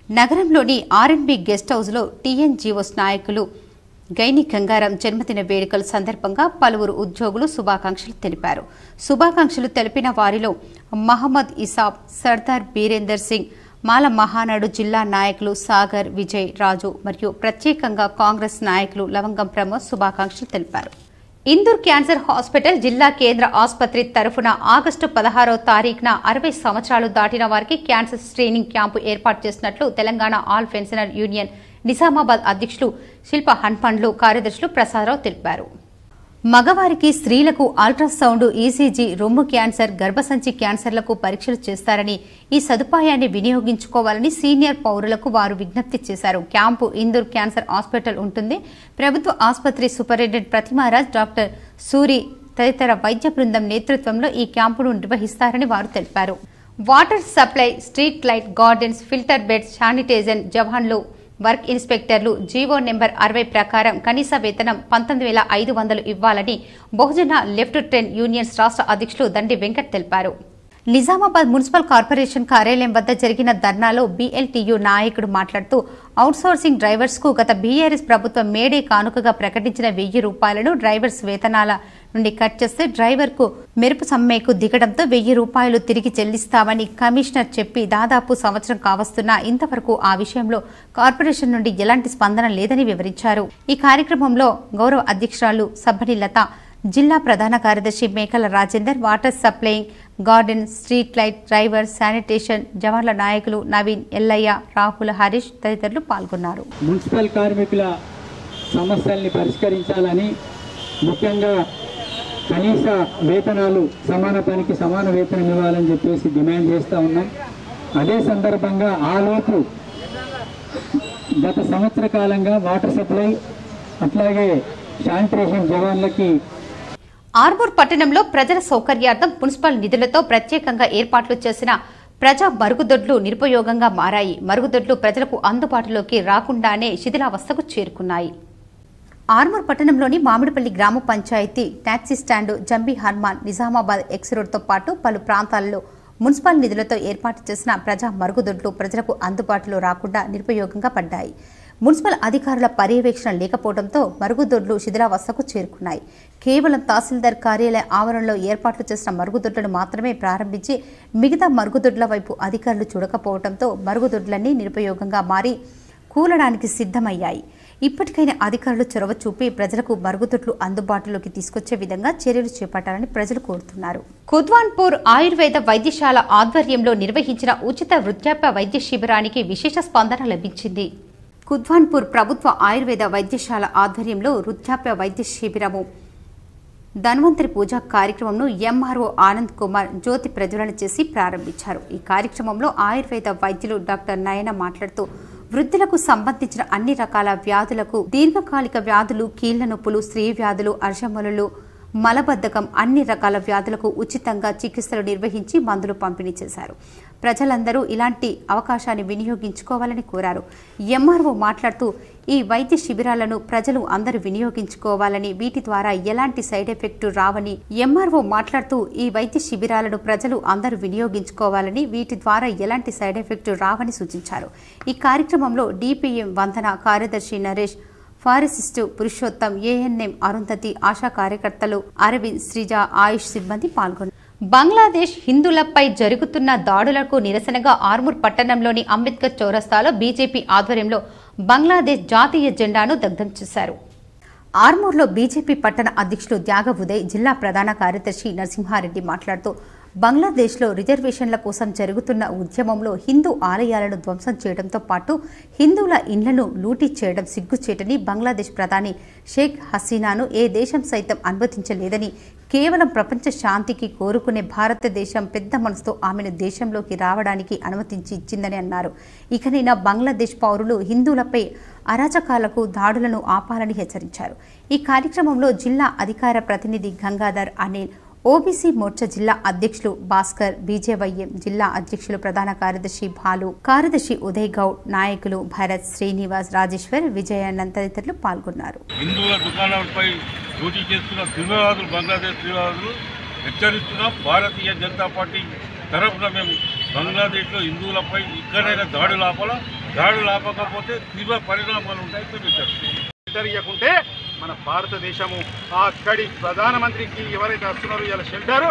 నగరంలోని ఆర్ఎన్బి గెస్ట్ హౌస్లో టీఎన్జీఓస్ నాయకులు గైని గంగారాం జన్మదిన వేడుకల సందర్భంగా పలువురు ఉద్యోగులు శుభాకాంక్షలు తెలిపారు. శుభాకాంక్షలు తెలిపిన వారిలో మహమ్మద్ ఇసాబ్, సర్దార్ బీరేందర్ సింగ్, మాల మహానాడు జిల్లా నాయకులు సాగర్, విజయ్, రాజు మరియు ప్రత్యేకంగా కాంగ్రెస్ నాయకులు లవంగం ప్రమోద్ శుభాకాంక్షలు తెలిపారు. ఇందూర్ క్యాన్సర్ హాస్పిటల్ జిల్లా కేంద్ర ఆసుపత్రి తరఫున ఆగస్టు 16వ తారీఖున 60 సంవత్సరాలు దాటిన వారికి క్యాన్సర్ స్క్రీనింగ్ క్యాంపు ఏర్పాటు చేసినట్లు Telangana all pensioner union Nizamabad అధ్యక్షులు శిల్ప హన్పండ్లు, కార్యదర్శులు ప్రసాదరావు తెలిపారు. మగవారికి, స్త్రీలకు అల్ట్రాసౌండ్, ఈసీజీ, రొమ్ము క్యాన్సర్, గర్భసంచి క్యాన్సర్లకు పరీక్షలు చేస్తారని, ఈ సదుపాయాన్ని వినియోగించుకోవాలని సీనియర్ పౌరులకు వారు విజ్ఞప్తి చేశారు. క్యాంపు ఇందూర్ క్యాన్సర్ హాస్పిటల్ ఉంటుంది. ప్రభుత్వ ఆసుపత్రి సూపరింటెండెంట్ ప్రతిమారాజ్, డాక్టర్ సూరి తదితర వైద్య బృందం నేతృత్వంలో ఈ క్యాంపును నిర్వహిస్తారని వారు తెలిపారు. Water supply, street light, gardens, filter beds, sanitizer, జవాన్లు, వర్క్ ఇన్స్పెక్టర్లు జీవో నెంబర్ 60 ప్రకారం కనీస వేతనం 19,500 ఇవ్వాలని బహుజన లెఫ్ట్ ట్రెండ్ యూనియన్స్ రాష్ట్ర అధ్యక్షులు దండి వెంకట్ తెలిపారు. నిజామాబాద్ మున్సిపల్ కార్పొరేషన్ కార్యాలయం వద్ద జరిగిన ధర్నాలో బీఎల్టీయూ నాయకుడు మాట్లాడుతూ అవుట్సోర్సింగ్ డ్రైవర్స్ కు గత బీఆర్ఎస్ ప్రభుత్వం మేడే కానుకగా ప్రకటించిన 1,000 రూపాయలను డ్రైవర్స్ వేతనాల నుండి కట్ చేస్తే డ్రైవర్ కు మెరుపు సమ్మెకు దిగడంతో 1,000 రూపాయలు తిరిగి చెల్లిస్తామని కమిషనర్ చెప్పి దాదాపు సంవత్సరం కావస్తున్నా ఇంతవరకు ఆ విషయంలో కార్పొరేషన్ నుండి ఎలాంటి స్పందన లేదని వివరించారు. ఈ కార్యక్రమంలో గౌరవ అధ్యక్షురాలు సబ్బని లత, జిల్లా ప్రధాన కార్యదర్శి Mekala Rajender, water supplying, garden, street light, driver, sanitation, జవాన్ల నాయకులు నవీన్, ఎల్లయ్య, రాహుల్, హరీష్ తదితరులు పాల్గొన్నారు. మున్సిపల్ కార్మికుల సమస్యల్ని పరిష్కరించాలని, ముఖ్యంగా కనీస వేతనాలు, సమాన పనికి సమాన వేతనం ఇవ్వాలని చెప్పేసి డిమాండ్ చేస్తూ ఉన్నాం. అదే సందర్భంగా ఆ లోపు గత సంవత్సర కాలంగా వాటర్ సప్లై అట్లాగే శానిటేషన్ జవాన్లకి ఆర్మూర్ పట్టణంలో ప్రజల సౌకర్యార్థం మున్సిపల్ నిధులతో ప్రత్యేకంగా ఏర్పాట్లు చేసిన ప్రజా మరుగుదొడ్లు నిరుపయోగంగా మారాయి. మరుగుదొడ్లు ప్రజలకు అందుబాటులోకి రాకుండానే శిథిలావస్థకు చేరుకున్నాయి. ఆర్మూర్ పట్టణంలోని మామిడిపల్లి గ్రామ panchayat taxi stand, Jambi Hanuman, Nizamabad X రోడ్తో పాటు పలు ప్రాంతాల్లో మున్సిపల్ నిధులతో ఏర్పాటు చేసిన ప్రజా మరుగుదొడ్లు ప్రజలకు అందుబాటులో రాకుండా నిరుపయోగంగా పడ్డాయి. మున్సిపల్ అధికారుల పర్యవేక్షణ లేకపోవడంతో మరుగుదొడ్లు శిథిలావస్థకు చేరుకున్నాయి. కేవలం తహసీల్దార్ కార్యాలయ ఆవరణలో ఏర్పాట్లు చేసిన మరుగుదొడ్లను మాత్రమే ప్రారంభించి మిగతా మరుగుదొడ్ల వైపు అధికారులు చూడకపోవడంతో మరుగుదొడ్లన్నీ నిరుపయోగంగా మారి కూలడానికి సిద్ధమయ్యాయి. ఇప్పటికైనా అధికారులు చొరవ చూపి ప్రజలకు మరుగుదొడ్లు అందుబాటులోకి తీసుకొచ్చే విధంగా చర్యలు చేపట్టాలని ప్రజలు కోరుతున్నారు. కుద్వాన్పూర్ ఆయుర్వేద వైద్యశాల ఆధ్వర్యంలో నిర్వహించిన ఉచిత వృద్ధాప్య వైద్య శిబిరానికి విశేష స్పందన లభించింది. కుద్వాన్పూర్ ప్రభుత్వ ఆయుర్వేద వైద్యశాల ఆధ్వర్యంలో వృద్ధాప్య వైద్య శిబిరము ధన్వంతరి పూజా కార్యక్రమంను ఎంఆర్ఓ ఆనంద్ కుమార్ జ్యోతి ప్రజ్వలన చేసి ప్రారంభించారు. ఈ కార్యక్రమంలో ఆయుర్వేద వైద్యులు డాక్టర్ నయన మాట్లాడుతూ వృద్ధులకు సంబంధించిన అన్ని రకాల వ్యాధులకు, దీర్ఘకాలిక వ్యాధులు, కీళ్ల నొప్పులు, స్త్రీ వ్యాధులు, అర్షములు, మలబద్ధకం అన్ని రకాల వ్యాధులకు ఉచితంగా చికిత్సలు నిర్వహించి మందులు పంపిణీ చేశారు. ప్రజలందరూ ఇలాంటి అవకాశాన్ని వినియోగించుకోవాలని కోరారు. ఎంఆర్ఓ మాట్లాడుతూ ఈ వైద్య శిబిరాలను ప్రజలు అందరూ వినియోగించుకోవాలని, వీటి ద్వారా ఎలాంటి సైడ్ ఎఫెక్ట్ రావని ఎంఆర్ఓ మాట్లాడుతూ ఈ వైద్య శిబిరాలను ప్రజలు అందరూ వినియోగించుకోవాలని, వీటి ద్వారా ఎలాంటి సైడ్ ఎఫెక్ట్ రావని సూచించారు. ఈ కార్యక్రమంలో డిపిఎం వందన, కార్యదర్శి నరేష్, ఫారెసిస్టు పురుషోత్తం, ఏఎన్ఎం అరుంధతి, ఆశా కార్యకర్తలు అరవింద్, శ్రీజ, ఆయుష్ సిబ్బంది పాల్గొన్నారు. బంగ్లాదేశ్ హిందువులపై జరుగుతున్న దాడులకు నిరసనగా ఆర్మూర్ పట్టణంలోని అంబేద్కర్ చౌరస్తాలో బీజేపీ ఆధ్వర్యంలో బంగ్లాదేశ్ జాతీయ జెండాను దగ్ధం చేశారు. ఆర్మూర్లో బీజేపీ పట్టణ అధ్యక్షులు త్యాగ ఉదయ్, జిల్లా ప్రధాన కార్యదర్శి నరసింహారెడ్డి మాట్లాడుతూ బంగ్లాదేశ్లో రిజర్వేషన్ల కోసం జరుగుతున్న ఉద్యమంలో హిందూ ఆలయాలను ధ్వంసం చేయడంతో పాటు హిందువుల ఇండ్లను లూటీ చేయడం సిగ్గుచేటని, బంగ్లాదేశ్ ప్రధాని షేక్ హసీనాను ఏ దేశం సైతం అనుమతించలేదని, కేవలం ప్రపంచ శాంతికి కోరుకునే భారతదేశం పెద్ద మనసుతో ఆమెను దేశంలోకి రావడానికి అనుమతించి ఇచ్చిందని అన్నారు. ఇకనైనా బంగ్లాదేశ్ పౌరులు హిందువులపై అరాచకాలకు, దాడులను ఆపాలని హెచ్చరించారు. ఈ కార్యక్రమంలో జిల్లా అధికార ప్రతినిధి గంగాధర్, అనిల్, ఓబీసీ మోర్చా జిల్లా అధ్యక్షులు భాస్కర్, బీజేవైఎం జిల్లా అధ్యక్షులు ప్రధాన కార్యదర్శి భాలు, కార్యదర్శి ఉదయ్ గౌడ్, నాయకులు భరత్, శ్రీనివాస్, రాజేశ్వర్, విజయానంద్ తదితరులు పాల్గొన్నారు. హిందువుల దుకాణాలపై డ్యూటీ చేస్తున్న తీవ్రవాదులు, బంగ్లాదేశ్ తీవ్రవాదులు హెచ్చరిస్తున్నాం. భారతీయ జనతా పార్టీ తరఫున మేము బంగ్లాదేశ్లో హిందువులపై ఇక్కడైనా దాడులు ఆపాలా, దాడులు ఆపకపోతే తీవ్ర పరిణామాలు ఉంటాయి ఇవ్వకుంటే మన భారతదేశము అక్కడి ప్రధానమంత్రికి ఎవరైతే వస్తున్నారో ఇలా షెల్టర్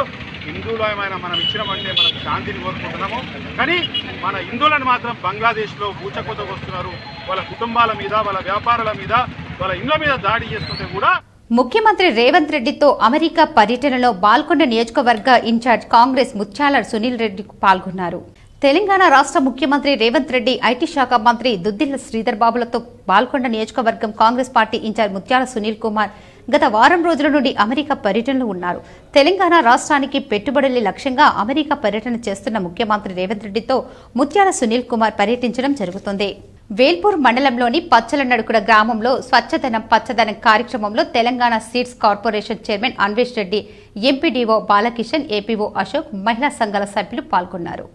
హిందువులు ఏమైనా మనం ఇచ్చినామంటే మనం శాంతిని కోరుకుంటున్నాము. కానీ మన హిందువులను మాత్రం బంగ్లాదేశ్లో బూచకొతకు వస్తున్నారు. వాళ్ళ కుటుంబాల మీద, వాళ్ళ వ్యాపారాల మీద, వాళ్ళ ఇండ్ల మీద దాడి చేస్తుంటే కూడా. ముఖ్యమంత్రి రేవంత్ రెడ్డితో అమెరికా పర్యటనలో బాల్కొండ నియోజకవర్గ ఇన్ఛార్జ్ కాంగ్రెస్ ముత్యాల సునీల్ రెడ్డి పాల్గొన్నారు. తెలంగాణ రాష్ట్ర ముఖ్యమంత్రి రేవంత్ రెడ్డి, ఐటీ శాఖ మంత్రి దుద్దిళ్ల శ్రీధర్ బాబులతో బాల్కొండ నియోజకవర్గం కాంగ్రెస్ పార్టీ ఇన్ఛార్జ్ ముత్యాల సునీల్ కుమార్ గత వారం రోజుల నుండి అమెరికా పర్యటనలో ఉన్నారు. తెలంగాణ రాష్ట్రానికి పెట్టుబడుల లక్ష్యంగా అమెరికా పర్యటన చేస్తున్న ముఖ్యమంత్రి రేవంత్ రెడ్డితో ముత్యాల సునీల్ కుమార్ పర్యటించడం జరుగుతుంది. వేల్పూర్ మండలంలోని పచ్చల నడుకుడ గ్రామంలో స్వచ్ఛదనం పచ్చదనం కార్యక్రమంలో Telangana seeds corporation chairman Anvesh Reddy, MPDO Balakishan, APO Ashok, మహిళా సంఘాల సభ్యులు పాల్గొన్నారు.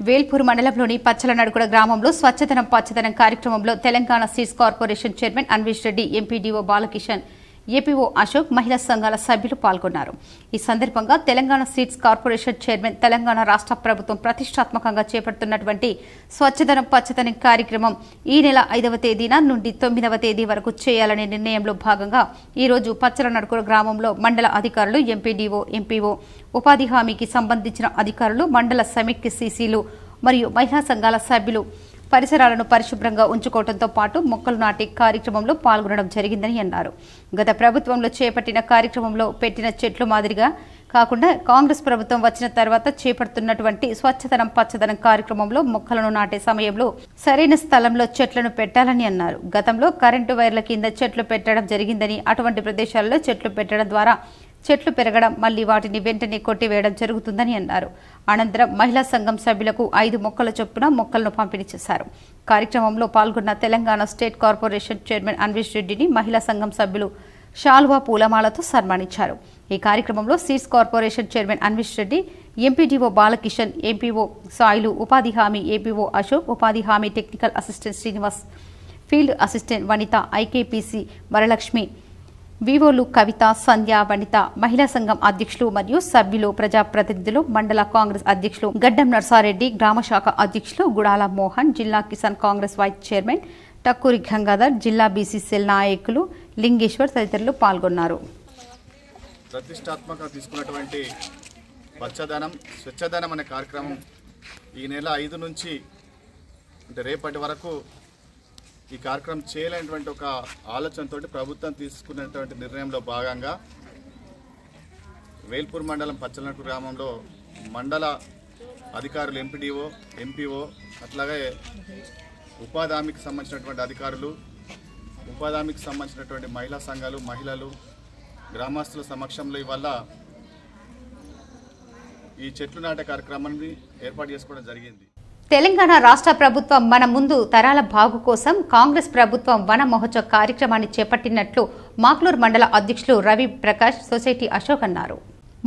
వేల్పూర్ మండలంలోని పచ్చల నడుకుడ గ్రామంలో స్వచ్ఛదనం పచ్చదనం కార్యక్రమంలో Telangana seeds corporation chairman Anvesh Reddy, MPDO Balakishan, APO Ashok, మహిళా సంఘాల సభ్యులు పాల్గొన్నారు. ఈ సందర్భంగా Telangana seeds corporation chairman Telangana రాష్ట్ర ప్రభుత్వం ప్రతిష్టాత్మకంగా చేపడుతున్నటువంటి స్వచ్ఛదనం పచ్చదనం కార్యక్రమం ఈ నెల 5వ తేదీన నుండి 9వ తేదీ వరకు చేయాలనే నిర్ణయంలో భాగంగా ఈ రోజు పచ్చల నడుకుడ గ్రామంలో మండల అధికారులు, ఎంపీడీఓ, ఎంపీఓ, ఉపాధి హామీకి సంబంధించిన అధికారులు, మండల సమైక్య సీసీలు మరియు మహిళా సంఘాల సభ్యులు పరిసరాలను పరిశుభ్రంగా ఉంచుకోవడంతో పాటు మొక్కలు నాటే కార్యక్రమంలో పాల్గొనడం జరిగిందని అన్నారు. గత ప్రభుత్వంలో చేపట్టిన కార్యక్రమంలో పెట్టిన చెట్లు మాదిరిగా కాకుండా కాంగ్రెస్ ప్రభుత్వం వచ్చిన తర్వాత చేపడుతున్నటువంటి స్వచ్ఛదనం పచ్చదనం కార్యక్రమంలో మొక్కలను నాటే సమయంలో సరైన స్థలంలో చెట్లను పెట్టాలని అన్నారు. గతంలో కరెంటు వైర్ల కింద చెట్లు పెట్టడం జరిగిందని, అటువంటి ప్రదేశాల్లో చెట్లు పెట్టడం ద్వారా చెట్లు పెరగడం, మళ్లీ వాటిని వెంటనే కొట్టివేయడం జరుగుతుందని అన్నారు. అనంతరం మహిళా సంఘం సభ్యులకు 5 మొక్కల చొప్పున మొక్కలను పంపిణీ చేశారు. కార్యక్రమంలో పాల్గొన్న Telangana state corporation chairman Anvesh రెడ్డిని మహిళా సంఘం సభ్యులు షాల్వా పూలమాలతో సన్మానించారు. ఈ కార్యక్రమంలో seeds corporation chairman Anvish Reddy, MPDO Balakishan, MPO Sailu, ఉపాధి హామీ ఏపీఓ అశోక్, ఉపాధి హామీ technical assistant Srinivas, field assistant Vanitha, IKPC Varalakshmi, వివోలు కవిత, సంధ్య, వనిత, మహిళా సంఘం అధ్యక్షులు మరియు సభ్యులు, ప్రజాప్రతినిధులు, మండల కాంగ్రెస్ అధ్యక్షులు గడ్డం నర్సారెడ్డి, గ్రామ శాఖ అధ్యక్షులు గుడాల మోహన్, జిల్లా కిసాన్ కాంగ్రెస్ వైస్ చైర్మన్ టక్కూరి గంగాధర్, జిల్లా బీసీసీఎల్ నాయకులు లింగేశ్వర్ తదితరులు పాల్గొన్నారు. ప్రతిష్టాత్మకంగా తీసుకున్నటువంటి పచ్చదనం స్వచ్ఛదనం అనే కార్యక్రమం ఈ నెల 5 నుంచి అంటే రేపటి వరకు ఈ కార్యక్రమం చేయలేనటువంటి ఒక ఆలోచనతో ప్రభుత్వం తీసుకున్నటువంటి నిర్ణయంలో భాగంగా వేల్పూర్ మండలం పచ్చలనట్టు గ్రామంలో మండల అధికారులు ఎంపీడీఓ, ఎంపీఓ, అట్లాగే ఉపాధి హామీకి సంబంధించినటువంటి అధికారులు, ఉపాధి హామీకి సంబంధించినటువంటి మహిళా సంఘాలు, మహిళలు, గ్రామస్తుల సమక్షంలో ఇవాళ ఈ చెట్లు నాటే కార్యక్రమాన్ని ఏర్పాటు చేసుకోవడం జరిగింది. తెలంగాణ రాష్ట్ర ప్రభుత్వం మన ముందు తరాల బాగు కోసం కాంగ్రెస్ ప్రభుత్వం వన మహోత్సవ కార్యక్రమాన్ని చేపట్టినట్లు మాక్లూర్ మండల అధ్యక్షులు రవి ప్రకాష్, సొసైటీ అశోక్ అన్నారు.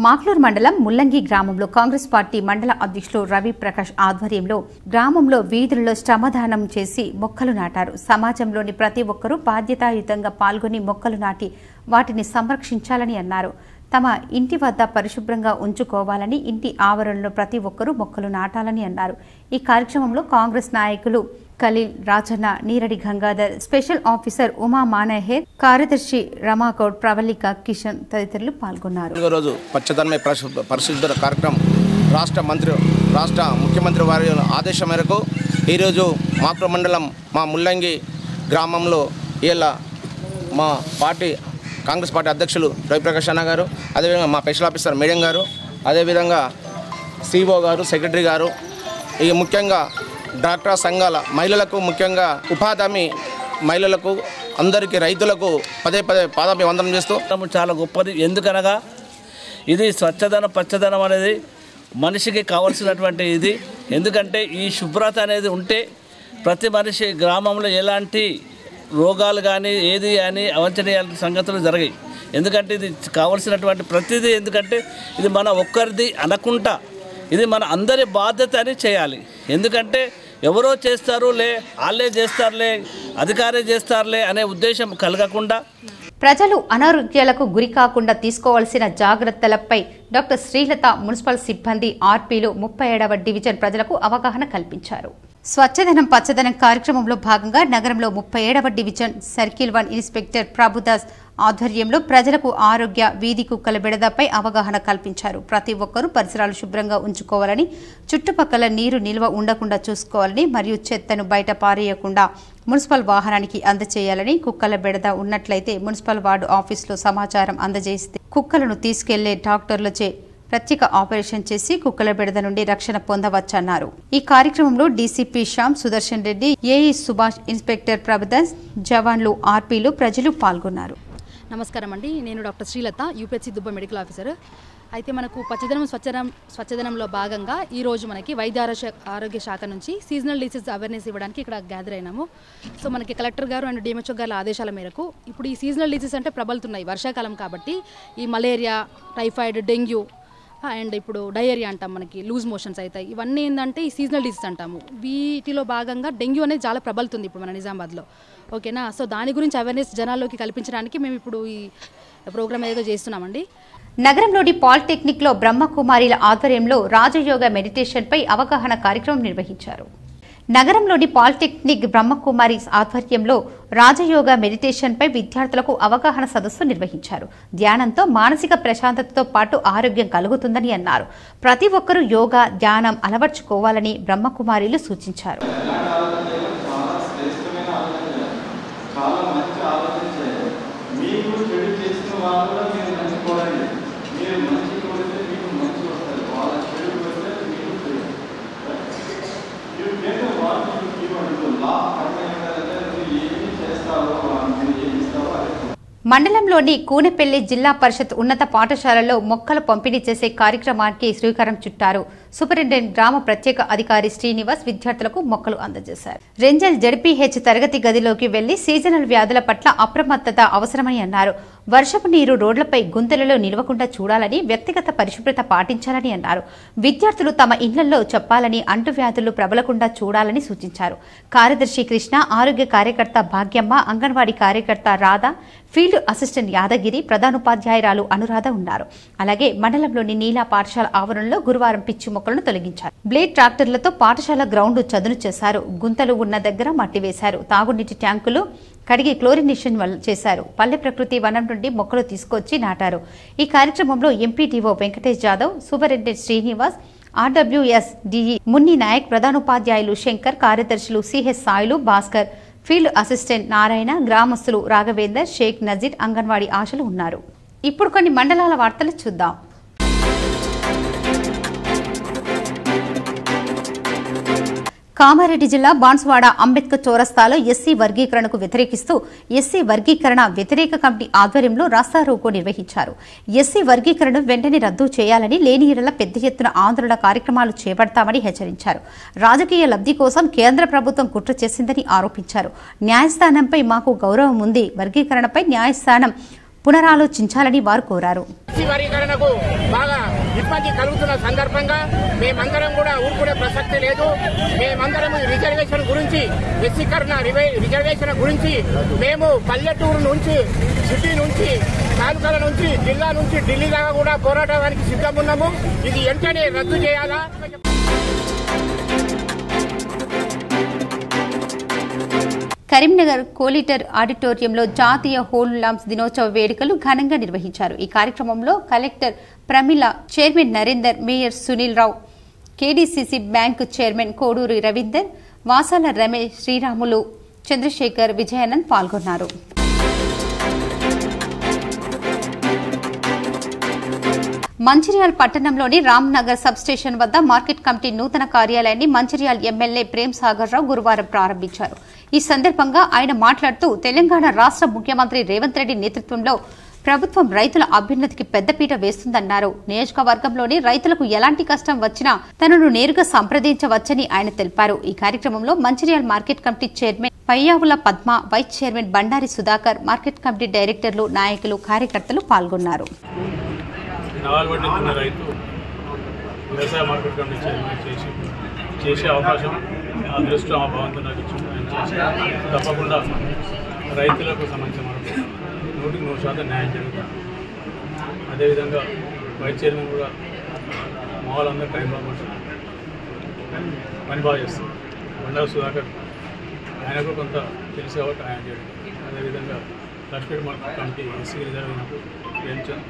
మాక్లూర్ మండలం ముల్లంగి గ్రామంలో కాంగ్రెస్ పార్టీ మండల అధ్యక్షులు రవి ప్రకాష్ ఆధ్వర్యంలో గ్రామంలో వీధులలో శ్రమదానం చేసి మొక్కలు నాటారు. సమాజంలోని ప్రతి ఒక్కరూ బాధ్యతాయుతంగా పాల్గొని మొక్కలు నాటి వాటిని సంరక్షించాలని అన్నారు. తమ ఇంటి వద్ద పరిశుభ్రంగా ఉంచుకోవాలని, ఇంటి ఆవరణలో ప్రతి ఒక్కరూ మొక్కలు నాటాలని అన్నారు. ఈ కార్యక్రమంలో కాంగ్రెస్ నాయకులు ఖలీల్, రాజన్న, నీరడి గంగాధర్, స్పెషల్ ఆఫీసర్ ఉమా మానహేర్, కార్యదర్శి రమాగౌడ్, ప్రవళిక, కిషన్ తదితరులు పాల్గొన్నారు. రోజు పచ్చదనమే పరిశుద్ధ కార్యక్రమం రాష్ట్ర ముఖ్యమంత్రి వారి ఆదేశం మేరకు ఈరోజు మాక్లూర్ మండలం మా ముల్లంగి గ్రామంలో ఇలా మా పార్టీ కాంగ్రెస్ పార్టీ అధ్యక్షులు రవిప్రకాష్ అన్న గారు, అదేవిధంగా మా స్పెషల్ ఆఫీసర్ మేడం గారు, అదేవిధంగా సిఓ గారు, సెక్రటరీ గారు, ఈ ముఖ్యంగా డాక్టర్ సంఘాల మహిళలకు, ముఖ్యంగా ఉపాధి హామీ మహిళలకు, అందరికీ రైతులకు పదే పాదాభివందనం చేస్తూ చాలా గొప్పది. ఎందుకనగా ఇది స్వచ్ఛదనం పచ్చదనం అనేది మనిషికి కావాల్సినటువంటి ఇది. ఎందుకంటే ఈ శుభ్రత అనేది ఉంటే ప్రతి మనిషి గ్రామంలో ఎలాంటి రోగాలు కానీ ఏది కానీ అవంచనీయ సంగతులు జరిగాయి. ఎందుకంటే ఇది కావలసినటువంటి ప్రతిదీ, ఎందుకంటే ఇది మన ఒక్కరిది అనకుండా ఇది మన అందరి బాధ్యత అని చేయాలి. ఎందుకంటే ఎవరో చేస్తారులే, వాళ్ళే చేస్తారులే, అధికారే చేస్తారులే అనే ఉద్దేశం కలగకుండా ప్రజలు అనారోగ్యాలకు గురి కాకుండా తీసుకోవాల్సిన జాగ్రత్తలపై డాక్టర్ శ్రీలత, మున్సిపల్ సిబ్బంది, ఆర్పీలు 37వ డివిజన్ ప్రజలకు అవగాహన కల్పించారు. స్వచ్ఛదనం పచ్చదనం కార్యక్రమంలో భాగంగా నగరంలో 37వ డివిజన్ సర్కిల్ 1 ఇన్స్పెక్టర్ ప్రభుదాస్ ఆధ్వర్యంలో ప్రజలకు ఆరోగ్య, వీధి కుక్కల బెడదపై అవగాహన కల్పించారు. ప్రతి ఒక్కరూ పరిసరాలు శుభ్రంగా ఉంచుకోవాలని, చుట్టుపక్కల నీరు నిల్వ ఉండకుండా చూసుకోవాలని మరియు చెత్తను బయట పారేయకుండా మున్సిపల్ వాహనానికి అందజేయాలని, కుక్కల బెడద ఉన్నట్లయితే మున్సిపల్ వార్డు ఆఫీసులో సమాచారం అందజేస్తే కుక్కలను తీసుకెళ్లే డాక్టర్లచే ప్రత్యేక ఆపరేషన్ చేసి కుక్కల బెడద నుండి రక్షణ పొందవచ్చన్నారు. ఈ కార్యక్రమంలో DCP Shyam Sudarshan Reddy, AE Subhash, inspector Prabhudas, జవాన్లు, ఆర్పీలు, ప్రజలు పాల్గొన్నారు. నమస్కారం అండి, నేను డాక్టర్ శ్రీలత, యూపీహెచ్సి దుబ్బ మెడికల్ ఆఫీసర్. అయితే మనకు స్వచ్ఛదనంలో భాగంగా ఈరోజు మనకి వైద్య ఆరోగ్య శాఖ నుంచి సీజనల్ డిసీజ్ అవేర్నెస్ ఇవ్వడానికి ఇక్కడ గ్యాదర్ అయినాము. సో మనకి కలెక్టర్ గారు అండ్ డిఎంహెచ్ఓ గారి ఆదేశాల మేరకు ఇప్పుడు ఈ సీజనల్ డిసీజ్ అంటే ప్రబలుతున్నాయి వర్షాకాలం కాబట్టి. ఈ మలేరియా, టైఫాయిడ్, డెంగ్యూ అండ్ ఇప్పుడు డయేరియా అంటాం, మనకి లూజ్ మోషన్స్ అవుతాయి. ఇవన్నీ ఏంటంటే ఈ సీజనల్ డిసీజ్ అంటాము. వీటిలో భాగంగా డెంగ్యూ అనేది చాలా ప్రబలుతుంది ఇప్పుడు మన నిజామాబాద్లో. ఓకేనా, సో దాని గురించి అవేర్నెస్ జనాల్లోకి కల్పించడానికి మేము ఇప్పుడు ఈ ప్రోగ్రామ్ ఏదో చేస్తున్నామండి. నగరంలోని పాలిటెక్నిక్లో బ్రహ్మకుమారిల ఆధ్వర్యంలో రాజయోగ మెడిటేషన్పై అవగాహన కార్యక్రమం నిర్వహించారు. నగరంలోని పాలిటెక్నిక్ బ్రహ్మకుమారి ఆధ్వర్యంలో రాజయోగ మెడిటేషన్పై విద్యార్థులకు అవగాహన సదస్సు నిర్వహించారు. ధ్యానంతో మానసిక ప్రశాంతతతో పాటు ఆరోగ్యం కలుగుతుందని అన్నారు. ప్రతి ఒక్కరూ యోగా, ధ్యానం అలవర్చుకోవాలని బ్రహ్మకుమారిలు సూచించారు. మండలంలోని కూనెపల్లి జిల్లా పరిషత్ ఉన్నత పాఠశాలలో మొక్కలు పంపిణీ చేసే కార్యక్రమానికి శ్రీకారం చుట్టారు. సూపరింటెండెంట్ గ్రామ ప్రత్యేక అధికారి శ్రీనివాస్ విద్యార్థులకు మొక్కలు అందజేశారు. రెంజల్ జడ్పీహెచ్ తరగతి గదిలోకి వెళ్లి సీజనల్ వ్యాధుల పట్ల అప్రమత్తత అవసరమని అన్నారు. వర్షపు నీరు రోడ్లపై గుంతలలో నిలవకుండా చూడాలని, వ్యక్తిగత పరిశుభ్రత పాటించాలని అన్నారు. విద్యార్థులు తమ ఇళ్లలో చెప్పాలని, అంటువ్యాధులు ప్రబలకుండా చూడాలని సూచించారు. కార్యదర్శి కృష్ణ, ఆరోగ్య కార్యకర్త భాగ్యమ్మ, అంగన్వాడీ కార్యకర్త రాధ, ఫీల్డ్ అసిస్టెంట్ యాదగిరి, ప్రధానోపాధ్యాయురాలు అనురాధ ఉన్నారు. అలాగే మండలంలోని నీలా పాఠశాల ఆవరణలో గురువారం పిచ్చి మొక్కలను తొలగించారు. బ్లేడ్ ట్రాక్టర్లతో పాఠశాల గ్రౌండ్ చదును చేశారు. గుంతలు ఉన్న దగ్గర మట్టి వేశారు. తాగునీటి ట్యాంకులు కడిగి క్లోరినేషన్ చేశారు. పల్లె ప్రకృతి వనం నుండి మొక్కలు తీసుకొచ్చి నాటారు. ఈ కార్యక్రమంలో MPTO Venkatesh Jadhav, superintendent Srinivas, RWS DE Munni Nayak, ప్రధానోపాధ్యాయులు శంకర్, కార్యదర్శులు CH Sailu, Bhaskar, field assistant Narayana, గ్రామస్తులు రాఘవేందర్, షేక్ నజీర్, అంగన్వాడీ ఆశలు ఉన్నారు. ఇప్పుడు కొన్ని మండలాల వార్తలు చూద్దాం. కామారెడ్డి జిల్లా బాన్సువాడ అంబేద్కర్ చౌరస్తాలో ఎస్సీ వర్గీకరణకు వ్యతిరేకిస్తూ ఎస్సీ వర్గీకరణ వ్యతిరేక కమిటీ ఆధ్వర్యంలో రాస్తారోకో నిర్వహించారు. ఎస్సీ వర్గీకరణను వెంటనే రద్దు చేయాలని, లేని యెడల పెద్ద ఎత్తున ఆందోళన కార్యక్రమాలు చేపడతామని హెచ్చరించారు. రాజకీయ లబ్ధి కోసం కేంద్ర ప్రభుత్వం కుట్ర చేసిందని ఆరోపించారు. న్యాయస్థానంపై మాకు గౌరవం ఉంది, వర్గీకరణపై న్యాయస్థానం పునరాలోచించాలని వారు కోరారు. వర్గీకరణకు బాగా ఇబ్బంది కలుగుతున్న సందర్భంగా మేమందరం కూడా ఊరుకునే ప్రసక్తి లేదు. మేమందరం రిజర్వేషన్ గురించి, ఎస్సీకరణ రిజర్వేషన్ గురించి మేము పల్లెటూరు నుంచి, సిటీ నుంచి, తాలూకాల నుంచి, జిల్లా నుంచి ఢిల్లీ దాకా కూడా పోరాటానికి సిద్ధమున్నాము. ఇది వెంటనే రద్దు చేయాలా. కరీంనగర్ కోలిటర్ ఆడిటోరియంలో జాతీయ హోల్ లాంప్స్ దినోత్సవ వేడుకలు ఘనంగా నిర్వహించారు. ఈ కార్యక్రమంలో collector Pramila, chairman Narender, mayor Sunil Rao, KDCC bank chairman Koduri Ravinder, Vasala Ramesh, Sriramulu, Chandrashekar, Vijayanand పాల్గొన్నారు. మంచిర్యాల పట్టణంలోని రామ్నగర్ సబ్ స్టేషన్ వద్ద మార్కెట్ కమిటీ నూతన కార్యాలయాన్ని మంచిర్యాల ఎమ్మెల్యే ప్రేమ్ సాగర్ రావు గురువారం ప్రారంభించారు. ఈ సందర్భంగా ఆయన మాట్లాడుతూ తెలంగాణ రాష్ట్ర ముఖ్యమంత్రి రేవంత్ రెడ్డి నేతృత్వంలో ప్రభుత్వం రైతుల అభ్యున్నతికి పెద్దపీట వేస్తుందన్నారు. నియోజకవర్గంలోని రైతులకు ఎలాంటి కష్టం వచ్చినా తనను నేరుగా సంప్రదించవచ్చని ఆయన తెలిపారు. ఈ కార్యక్రమంలో Mancherial market committee chairman Payyavula Padma, vice chairman Bandari Sudhakar, market committee డైరెక్టర్లు, నాయకులు, కార్యకర్తలు పాల్గొన్నారు. నావల్పట్టిన రైతు వ్యవసాయ మార్కెట్ కమిటీ చైర్మన్ చేసే అవకాశం అదృష్టం ఆ భగవంతుడు నాకు ఇచ్చింది. ఆయన తప్పకుండా రైతులకు సంబంధించిన మనకు 100% న్యాయం జరుగుతుంది. అదేవిధంగా వైస్ చైర్మన్ కూడా మా వాళ్ళందరూ టైం బాగుంటుంది, పని బాగా చేస్తారు. బండారు సుధాకర్ ఆయనకు కొంత తెలుసు కాబట్టి ఆయన చేయడం. అదేవిధంగా Lakshmi market committee SC reserve అయినప్పుడు ప్రేమ్చంద్,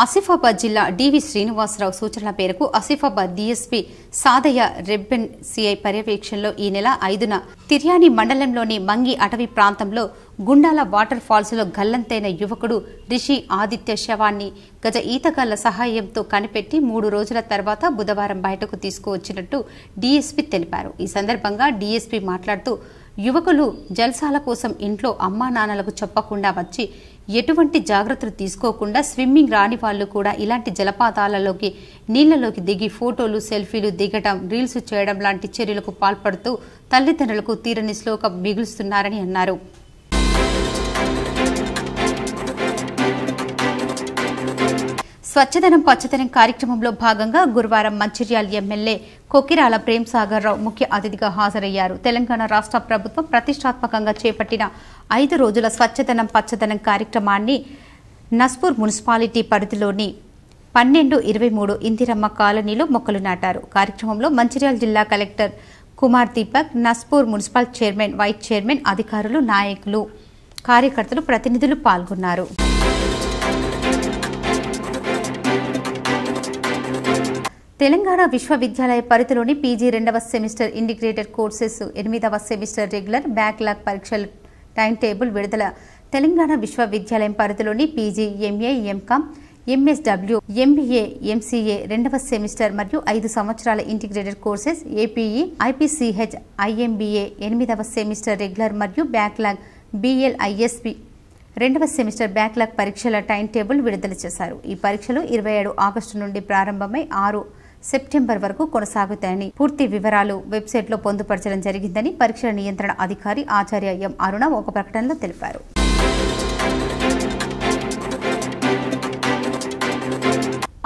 ఆసిఫాబాద్ జిల్లా డివి శ్రీనివాసరావు సూచనల మేరకు ఆసిఫాబాద్ డీఎస్పీ సాదయ్య రెబ్బెన్ సిఐ పర్యవేక్షణలో ఈ నెల 5న తిర్యాని మండలంలోని మంగి అటవీ ప్రాంతంలో గుండాల వాటర్ ఫాల్స్ లో గల్లంతైన యువకుడు రిషి ఆదిత్య శవాన్ని గజ ఈతగాళ్ల సహాయంతో కనిపెట్టి 3 రోజుల తర్వాత బుధవారం బయటకు తీసుకువచ్చినట్టు డీఎస్పీ తెలిపారు. ఈ సందర్భంగా డీఎస్పీ మాట్లాడుతూ యువకులు జల్సాల కోసం ఇంట్లో అమ్మా నాన్నలకు చెప్పకుండా వచ్చి ఎటువంటి జాగ్రత్తలు తీసుకోకుండా స్విమ్మింగ్ రాని వాళ్లు కూడా ఇలాంటి జలపాతాలలోకి నీళ్లలోకి దిగి ఫోటోలు, సెల్ఫీలు దిగడం, రీల్స్ చేయడం లాంటి చర్యలకు పాల్పడుతూ తల్లిదండ్రులకు తీరని శ్లోకం మిగులుస్తున్నారని అన్నారు. స్వచ్ఛదనం పచ్చదనం కార్యక్రమంలో భాగంగా గురువారం మంచిర్యాల ఎమ్మెల్యే కొకిరాల ప్రేమ్ సాగర్ రావు ముఖ్య అతిథిగా హాజరయ్యారు. తెలంగాణ రాష్ట్ర ప్రభుత్వం ప్రతిష్టాత్మకంగా చేపట్టిన 5 రోజుల స్వచ్ఛదనం పచ్చదనం కార్యక్రమాన్ని నస్పూర్ మున్సిపాలిటీ పరిధిలోని 12-23 ఇందిరమ్మ కాలనీలో మొక్కలు నాటారు. కార్యక్రమంలో మంచిర్యాల జిల్లా collector Kumar Deepak, Naspur municipal chairman, vice chairman, అధికారులు, నాయకులు, కార్యకర్తలు, ప్రతినిధులు పాల్గొన్నారు. తెలంగాణ విశ్వవిద్యాలయ పరిధిలోని పీజీ 2వ సెమిస్టర్ ఇంటిగ్రేటెడ్ కోర్సెస్ 8వ సెమిస్టర్ రెగ్యులర్ బ్యాక్లాగ్ పరీక్షల టైం టేబుల్ విడుదల. తెలంగాణ విశ్వవిద్యాలయం పరిధిలోని PG, MA, MCom, MSW, MBA, MCA 2వ సెమిస్టర్ మరియు 5 సంవత్సరాల integrated courses APE, IPCH, IMBA 8వ సెమిస్టర్ రెగ్యులర్ మరియు బ్యాక్లాగ్ బీఎల్ఐఎస్బి 2వ సెమిస్టర్ బ్యాక్లాగ్ పరీక్షల టైం టేబుల్ విడుదల చేశారు. ఈ పరీక్షలు 27 ఆగస్టు నుండి ప్రారంభమై 6 సెప్టెంబర్ వరకు కొనసాగుతాయని పూర్తి వివరాలు వెబ్సైట్లో పొందుపరచడం జరిగిందని పరీక్షల నియంత్రణ అధికారి ఆచార్య ఎం అరుణ ఒక ప్రకటనలో తెలిపారు.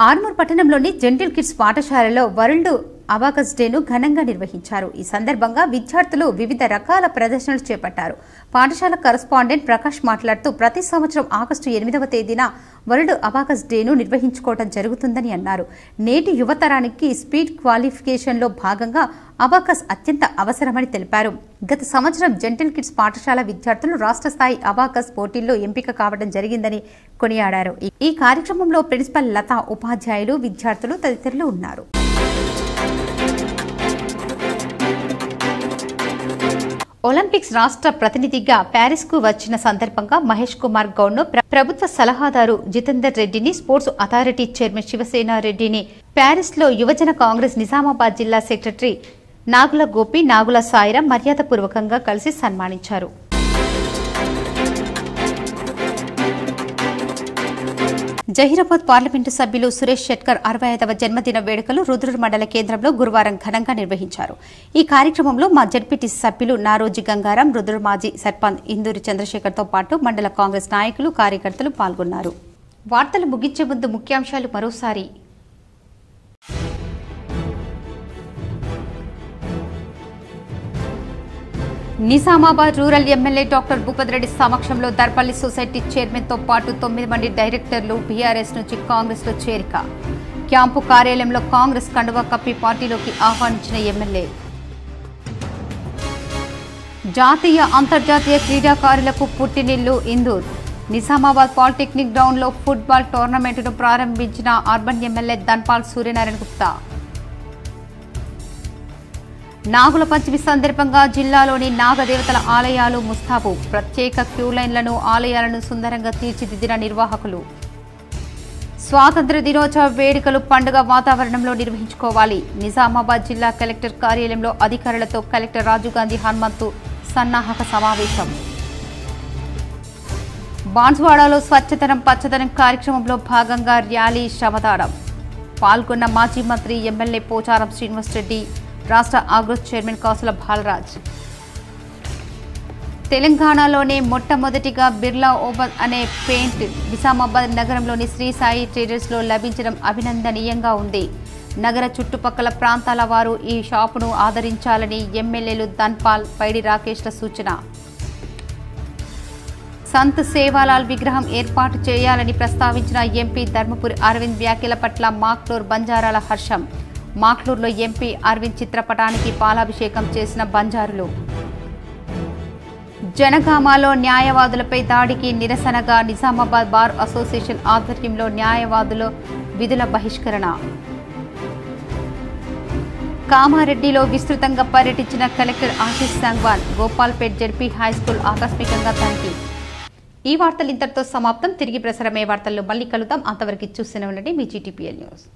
ఆర్మూర్ పట్టణంలోని జెంటిల్ కిడ్స్ పాఠశాలలో వరల్డ్ అబాకస్ డేను ఘనంగా నిర్వహించారు. ఈ సందర్భంగా విద్యార్థులు వివిధ రకాల ప్రదర్శనలు చేపట్టారు. పాఠశాల కరస్పాండెంట్ ప్రకాష్ మాట్లాడుతూ ప్రతి సంవత్సరం ఆగస్టు 8వ తేదీన వరల్డ్ అబాకస్ డేను నిర్వహించుకోవడం జరుగుతుందని అన్నారు. నేటి యువతరానికి స్పీడ్ క్వాలిఫికేషన్లో భాగంగా అబాకస్ అత్యంత అవసరమని తెలిపారు. గత సంవత్సరం జెంటిల్ కిడ్స్ పాఠశాల విద్యార్థులు రాష్ట్ర స్థాయి అబాకస్ పోటీల్లో ఎంపిక కావడం జరిగిందని కొనియాడారు. ఈ కార్యక్రమంలో ప్రిన్సిపల్ లతా, ఉపాధ్యాయులు, విద్యార్థులు తదితరులు ఉన్నారు. ఒలింపిక్స్ రాష్ట్ర ప్రతినిధిగా ప్యారిస్ కు వచ్చిన సందర్భంగా మహేష్ కుమార్ గౌడ్ ను ప్రభుత్వ సలహాదారు జితేందర్ రెడ్డిని, స్పోర్ట్స్ అథారిటీ చైర్మన్ శివసేన రెడ్డిని ప్యారిస్ లో యువజన కాంగ్రెస్ నిజామాబాద్ జిల్లా సెక్రటరీ నాగుల గోపి, నాగుల సాయిరాం మర్యాదపూర్వకంగా కలిసి సన్మానించారు. జహీరాబాద్ పార్లమెంటు సభ్యులు సురేష్ షెట్కర్ 65వ జన్మదిన వేడుకలు రుద్రూర్ మండల కేంద్రంలో గురువారం ఘనంగా నిర్వహించారు. ఈ కార్యక్రమంలో మా జడ్పీటీసీ సభ్యులు నారోజీ గంగారాం, రుద్రూర్ మాజీ సర్పంచ్ ఇందూరి చంద్రశేఖర్తో పాటు మండల కాంగ్రెస్ నాయకులు, కార్యకర్తలు పాల్గొన్నారు. వార్తలు ముగించే ముందు ముఖ్యాంశాలు మరోసారి. Nizamabad rural MLA doctor Bhupathi Reddy సమక్షంలో దర్పల్లి సొసైటీ చైర్మన్ తో పాటు 9 మంది డైరెక్టర్లు బీఆర్ఎస్ నుంచి కాంగ్రెస్ లో చేరిక. క్యాంపు కార్యాలయంలో కాంగ్రెస్ కండువా కప్పి పార్టీలోకి ఆహ్వానించిన ఎమ్మెల్యే. జాతీయ, అంతర్జాతీయ క్రీడాకారులకు పుట్టినిల్లు ఇందూర్. నిజామాబాద్ పాలిటెక్నిక్ గ్రౌండ్ లో ఫుట్బాల్ టోర్నమెంట్ను ప్రారంభించిన అర్బన్ ఎమ్మెల్యే ధన్పాల్ సూర్యనారాయణ గుప్తా. నాగుల పంచమి సందర్భంగా జిల్లాలోని నాగదేవతల ఆలయాలు ముస్తాబు. ప్రత్యేక క్యూలైన్లను, ఆలయాలను సుందరంగా తీర్చిదిద్దిన నిర్వాహకులు. స్వాతంత్ర దినోత్సవ వేడుకలు పండుగ వాతావరణంలో నిర్వహించుకోవాలి. నిజామాబాద్ జిల్లా కలెక్టర్ కార్యాలయంలో అధికారులతో కలెక్టర్ రాజీవ్ గాంధీ హనుమంతు సన్నాహక సమావేశం. బాన్స్వాడలో స్వచ్ఛతనం పచ్చదనం కార్యక్రమంలో భాగంగా ర్యాలీ, శ్రమదానం. పాల్గొన్న మాజీ మంత్రి ఎమ్మెల్యే పోచారం శ్రీనివాస్ రెడ్డి, రాష్ట్ర ఆగ్రోస్ చైర్మన్ కాసుల బాలరాజ్. తెలంగాణలోనే మొట్టమొదటిగా బిర్లా ఓవర్ అనే పెయింట్ నిజామాబాద్ నగరంలోని శ్రీ సాయి ట్రేడర్స్లో లభించడం అభినందనీయంగా ఉంది. నగర చుట్టుపక్కల ప్రాంతాల వారు ఈ షాపును ఆదరించాలని ఎమ్మెల్యేలు ధన్పాల్, పైడి రాకేష్ల సూచన. సంత్ సేవాలాల్ విగ్రహం ఏర్పాటు చేయాలని ప్రస్తావించిన ఎంపీ ధర్మపురి అరవింద్ వ్యాఖ్యల పట్ల మాక్లూర్ బంజారాల హర్షం. మాక్లూర్లో ఎంపీ అరవింద్ చిత్రపటానికి పాలాభిషేకం చేసిన బంజారులు. జనగామలో న్యాయవాదులపై దాడికి నిరసనగా నిజామాబాద్ బార్ అసోసియేషన్ ఆధ్వర్యంలో న్యాయవాదుల విధుల బహిష్కరణ. కామారెడ్డిలో విస్తృతంగా పర్యటించిన collector Ashish Sangwan. Gopalpet ZP high school ఆకస్మికంగా తనిఖీ. ఈ వార్తలు ఇంతటితో సమాప్తం. తిరిగి ప్రసారమే వార్తల్లో మళ్ళీ కలుద్దాం. అంతవరకు చూస్తూనే ఉండండి మీ GTPL న్యూస్.